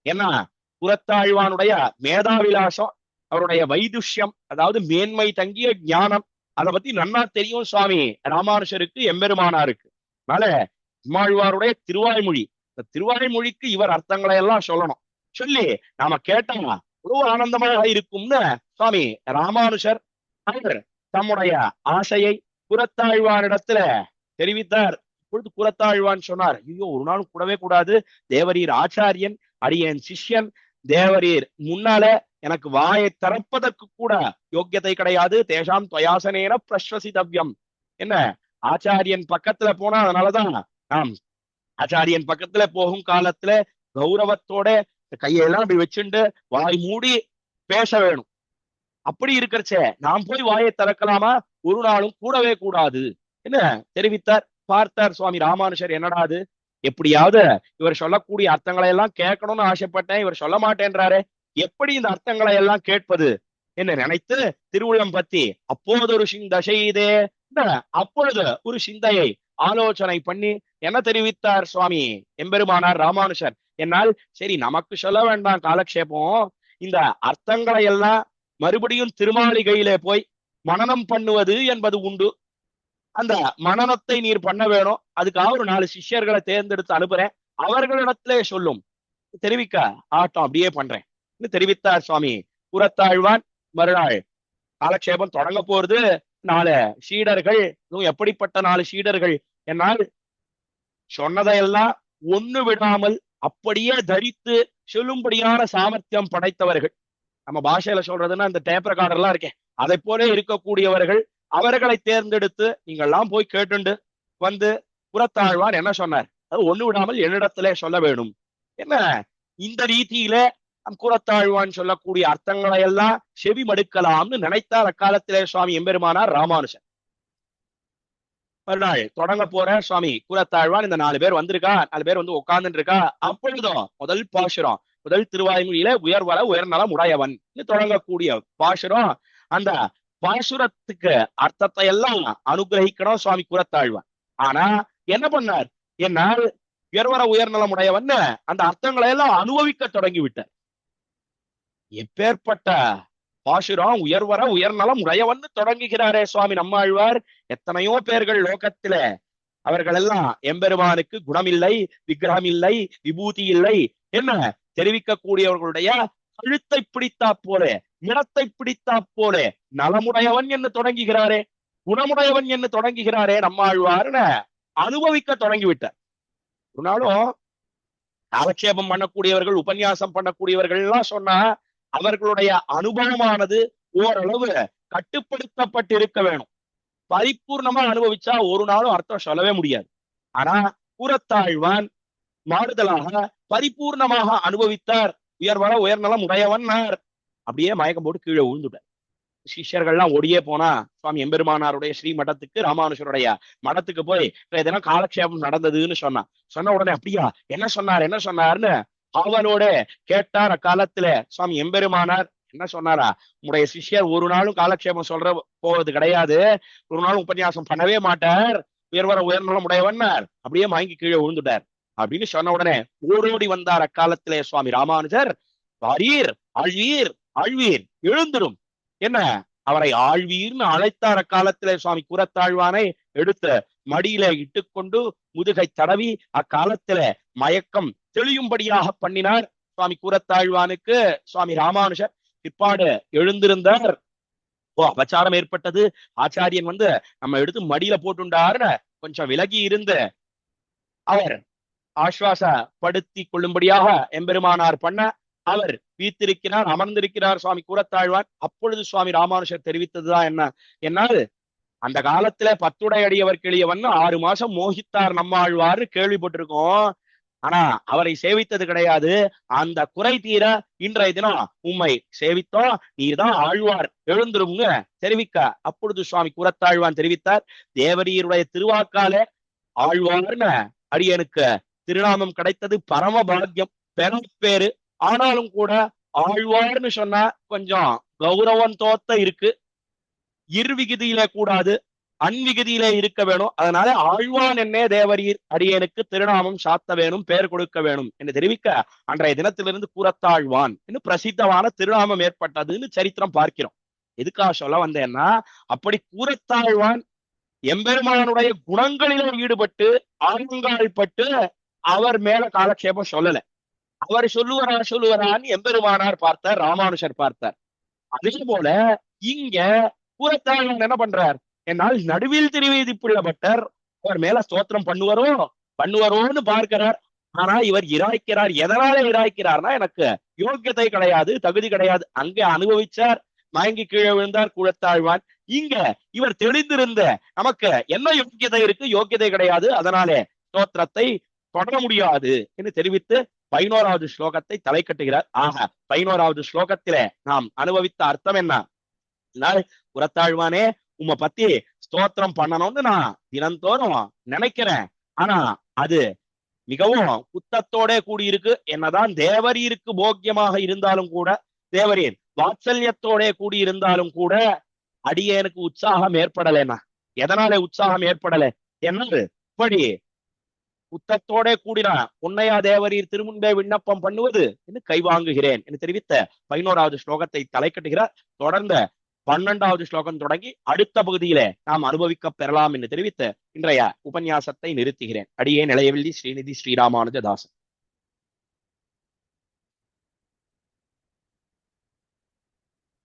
[SPEAKER 1] ஏன்னா கூரத்தாழ்வானுடைய மேதாவிலாசம், அவருடைய வைதுஷ்யம், அதாவது மேன்மை தங்கிய ஞானம், அதை பத்தி நன்னா தெரியும் சுவாமி ராமானுஜருக்கு எம்பெருமானாருக்கு. அதனால நம்மாழ்வாருடைய திருவாய்மொழி, இந்த திருவாய்மொழிக்கு இவர் அர்த்தங்களை எல்லாம் சொல்லணும். சொல்லி நாம கேட்டா எவ்வளவு ஆனந்தமாக இருக்கும்னு சுவாமி ராமானுஜர் அவர் தம்முடைய ஆசையை குரத்தாழ்வானிடத்துல தெரிவித்தார். இப்பொழுது குரத்தாழ்வான் சொன்னார், ஐயோ ஒரு நாளும் கூடவே கூடாது, தேவரீர் ஆச்சாரியன், அடியேன் சிஷ்யன், தேவரீர் முன்னால எனக்கு வாயை திறப்பதற்கு கூட யோக்கியத்தை கிடையாது. தேசாம் துவயாசனேன பிரஸ்வசிதவ்யம். என்ன ஆச்சாரியன் பக்கத்துல போனா, அதனாலதான் நாம் ஆச்சாரியன் பக்கத்துல போகும் காலத்துல கௌரவத்தோட கையெல்லாம் அப்படி வச்சுண்டு வாய் மூடி பேச வேணும். அப்படி இருக்கிறச்சே நாம் போய் வாயை திறக்கலாமா? ஒரு நாளும் கூடவே கூடாது என்ன தெரிவித்தார். பார்த்தார் சுவாமி ராமானுஜர், என்னடாது எப்படியாவது இவர் சொல்லக்கூடிய அர்த்தங்களை எல்லாம் கேட்கணும்னு ஆசைப்பட்டேன், இவர் சொல்ல மாட்டேன்றாரு, எப்படி இந்த அர்த்தங்களை எல்லாம் கேட்பது என்ன நினைத்து திருவுள்ளம் பத்தி அப்போது ஒரு தசைதே அப்பொழுது ஒரு சிந்தையை ஆலோசனை பண்ணி என்ன தெரிவித்தார் சுவாமி எம்பெருமானார் ராமானுஜர். என்னால் சரி நமக்கு சொல்ல வேண்டாம் காலக்ஷேபம், இந்த அர்த்தங்களை எல்லாம் மறுபடியும் திருமாளிகையிலே போய் மனனம் பண்ணுவது என்பது உண்டு. அந்த மனனத்தை நீர் பண்ண வேணும், அதுக்காக ஒரு 4 சிஷ்யர்களை தேர்ந்தெடுத்து அனுப்புறேன், அவர்களிடத்திலே சொல்லும் தெரிவிக்க ஆட்டம் அப்படியே பண்றேன் தெரிவித்தார் சுவாமி குரத்தாழ்வான். மறுநாள் காலக்ஷேபம் தொடங்க போறது. 4 சீடர்கள், எப்படிப்பட்ட 4 சீடர்கள் என்னால் சொன்னதையெல்லாம் ஒண்ணு விடாமல் அப்படியே தரித்து சொல்லும்படியான சாமர்த்தியம் படைத்தவர்கள். நம்ம பாஷையில சொல்றதுன்னா இந்த டேப் ரெக்கார்டர் எல்லாம் இருக்கேன், அதை போல இருக்கக்கூடியவர்கள். அவர்களை தேர்ந்தெடுத்து நீங்கள்லாம் போய் கேட்டுண்டு வந்து குரத்தாழ்வார் என்ன சொன்னார், அது ஒண்ணு விடாமல் என்னிடத்திலே சொல்ல வேணும். என்ன இந்த ரீதியில குரத்தாழ்வான் சொல்லக்கூடிய அர்த்தங்களை எல்லாம் செவி மடுக்கலாம்னு நினைத்தார் அக்காலத்திலே சுவாமி எம்பெருமானார் ராமானுஜன். மறுநாள் தொடங்க போற சுவாமி குரத்தாழ்வான், இந்த 4 பேர் வந்திருக்கா, 4 பேர் வந்து உட்கார்ந்துட்டு இருக்கா. அப்பொழுதும் முதல் பாசுரம், முதல் திருவாய்மொழியில உயர்வர உயர்நலம் உடையவன் தொடங்கக்கூடிய பாசுரம். அந்த பாசுரத்துக்கு அர்த்தத்தை எல்லாம் அனுகிரகிக்கணும் சுவாமி குரத்தாழ்வான். ஆனா என்ன பண்ணார், என்னால் உயர்வர உயர்நலம் உடையவன் அந்த அர்த்தங்களை எல்லாம் அனுபவிக்க தொடங்கி விட்டார். எப்பேற்பட்ட பாசுரம், உயர்வர உயர்நலம் உடையவன் தொடங்குகிறாரே சுவாமி நம்மாழ்வார். எத்தனையோ பேர்கள் லோகத்தில அவர்கள் எல்லாம் எம்பெருமானுக்கு குணமில்லை, விக்கிரகம் இல்லை, விபூதி இல்லை என்ன தெரிவிக்கக்கூடியவர்களுடைய கழுத்தை பிடித்தா போல, இடத்தை பிடித்தா போல நலமுடையவன் என்று தொடங்குகிறாரே, குணமுடையவன் என்று தொடங்குகிறாரே நம்மாழ்வார்னு அனுபவிக்க தொடங்கிவிட்டார். ஒரு நாளும் காலக்ஷேபம் பண்ணக்கூடியவர்கள், உபன்யாசம் பண்ணக்கூடியவர்கள் எல்லாம் சொன்னா அவர்களுடைய அனுபவமானது ஓரளவு கட்டுப்படுத்தப்பட்டிருக்க வேணும். பரிபூர்ணமா அனுபவிச்சா ஒரு நாளும் அர்த்தம் சொல்லவே முடியாது. ஆனா குரத்தாழ்வான் மாறுதலாக பரிபூர்ணமாக அனுபவித்தார். உயர்வர உயர்நலம் உடையவன் அப்படியே மயக்கம் போட்டு கீழே விழுந்துட்டார். சிஷ்யர்கள்லாம் ஓடியே போனா சுவாமி எம்பெருமானாருடைய ஸ்ரீ மடத்துக்கு, ராமானுஜருடைய மடத்துக்கு போய் இதெல்லாம் காலக்ஷேபம் நடந்ததுன்னு சொன்ன உடனே அப்படியா என்ன சொன்னார்னு அவனோட கேட்டார். அக்காலத்துல சுவாமி எம்பெருமானார் என்ன சொன்னாரா? உங்களுடைய சிஷ்யர் ஒரு நாளும் காலக்ஷேபம் சொல்ற போவது கிடையாது, ஒரு நாளும் உபன்யாசம் பண்ணவே மாட்டார், உயர்வர உயர்நலம் உடையவன்னார். அப்படியே வாங்கி கீழே விழுந்துட்டார். அப்படின்னு சொன்ன உடனே ஓடோடி வந்தார் அக்காலத்திலே சுவாமி ராமானுஜர். வாரீர், ஆழ்வீர், ஆழ்வீர், எழுந்திரும். என்ன, அவரை ஆழ்வீர்னு அழைத்தார் அக்காலத்திலே சுவாமி கூரத்தாழ்வானை. எடுத்து மடியில இட்டுக்கொண்டு முதுகை தடவி அக்காலத்தில மயக்கம் தெளியும்படியாக பண்ணினார் சுவாமி கூரத்தாழ்வானுக்கு சுவாமி ராமானுஜர். பிற்பாடு எழுந்திருந்தார். ஓ, அபச்சாரம் ஏற்பட்டது, ஆச்சாரியன் வந்து நம்ம எடுத்து மடியில போட்டுண்டாருன்னு கொஞ்சம் விலகி இருந்து அவர் ஆஸ்வாசப்படுத்தி கொள்ளும்படியாக எம்பெருமானார் பண்ண, அவர் வீத்திருக்கிறார், அமர்ந்திருக்கிறார் சுவாமி கூரத்தாழ்வான். அப்பொழுது சுவாமி ராமானுஜர் தெரிவித்ததுதான் என்ன, என்னால் அந்த காலத்துல பத்துடை அடியவர் கிளியவன் 6 மாசம் மோகித்தார் நம்மாழ்வார்னு கேள்விப்பட்டிருக்கோம். ஆனா அவரை சேவித்தது கிடையாது. அந்த குறை தீர இன்றைய தினம் உம்மை சேவித்தோம், நீர்தான் ஆழ்வார், எழுந்திரும்னு தெரிவிக்க, அப்பொழுது சுவாமி கூரத்தாழ்வான் தெரிவித்தார், தேவரீருடைய திருவாக்காலே ஆழ்வார்னு அடியனுக்கு திருநாமம் கிடைத்தது பரம பாக்கியம், பெரும்பேரு. ஆனாலும் கூட ஆழ்வார்னு சொன்னா கொஞ்சம் கௌரவம் தோத்த இருக்கு, இர்விகுதியிலே கூடாது, அன்விகுதியிலே இருக்க வேணும். அதனால ஆழ்வான் என்னே தேவரீர் அடியனுக்கு திருநாமம் சாத்த வேணும், பெயர் கொடுக்க வேணும் என்று தெரிவிக்க, அன்றைய தினத்திலிருந்து கூரத்தாழ்வான் என்று பிரசித்தமான திருநாமம் ஏற்பட்டதுன்னு சரித்திரம் பார்க்கிறோம். எதுக்காக சொல்ல வந்தேன்னா, அப்படி கூரத்தாழ்வான் எம்பெருமானுடைய குணங்களிலே ஈடுபட்டு ஆழ்ங்கால் பட்டு அவர் மேல காலக்ஷேபம் சொல்லல. அவர் சொல்லுவரான்னு எம்பெருமானார் பார்த்தார், ராமானுஷர் பார்த்தார். அதே போல இங்க கூரத்தாழ்வான் என்ன பண்றார், என்னால் நடுவில் திருவேதி புள்ளப்பட்டர் அவர் மேல ஸ்தோத்திரம் பண்ணுவரோன்னு பார்க்கிறார். ஆனா இவர் இராய்க்கிறார். எதனால இராய்க்கிறார்னா, எனக்கு யோக்கியத்தை கிடையாது, தகுதி கிடையாது. அங்கே அனுபவிச்சார், மயங்கி கீழே விழுந்தார் கூரத்தாழ்வான். இங்க இவர் தெளிந்திருந்த நமக்கு என்ன யோக்கியதை இருக்கு, யோக்கியதை கிடையாது, அதனாலே ஸ்தோத்திரத்தை தொடர முடியாது என்று தெரிவித்து 11வது ஸ்லோகத்தை தலை கட்டுகிறார். ஆக 11வது ஸ்லோகத்திலே நாம் அனுபவித்த அர்த்தம் என்ன, கூரத்தாழ்வானே உம்மை பத்தி ஸ்தோத்திரம் பண்ணணும்னு நான் தினந்தோறும் நினைக்கிறேன். ஆனா அது மிகவும் குத்தத்தோட கூடியிருக்கு. என்னதான் தேவரீருக்கு போக்கியமாக இருந்தாலும் கூட, தேவரீர் வாத்சல்யத்தோட கூடியிருந்தாலும் கூட அடியேனுக்கு உற்சாகம் ஏற்படலைன்னா. எதனால உற்சாகம் ஏற்படல என்னது, இப்படி குத்தத்தோட கூடினா உன்னையா தேவரீர் திருமுன்பே விண்ணப்பம் பண்ணுவது என்று கைவாங்குகிறேன் என்று தெரிவித்த 11வது ஸ்லோகத்தை தலை கட்டுகிறார். தொடர்ந்த 12வது ஸ்லோகம் தொடங்கி அடுத்த பகுதியிலே நாம் அனுபவிக்க பெறலாம் என்று தெரிவித்து இன்றைய உபன்யாசத்தை நிறுத்துகிறேன். அடியே நிலையவில்லி ஸ்ரீநிதி ஸ்ரீராமானுஜதாசன்.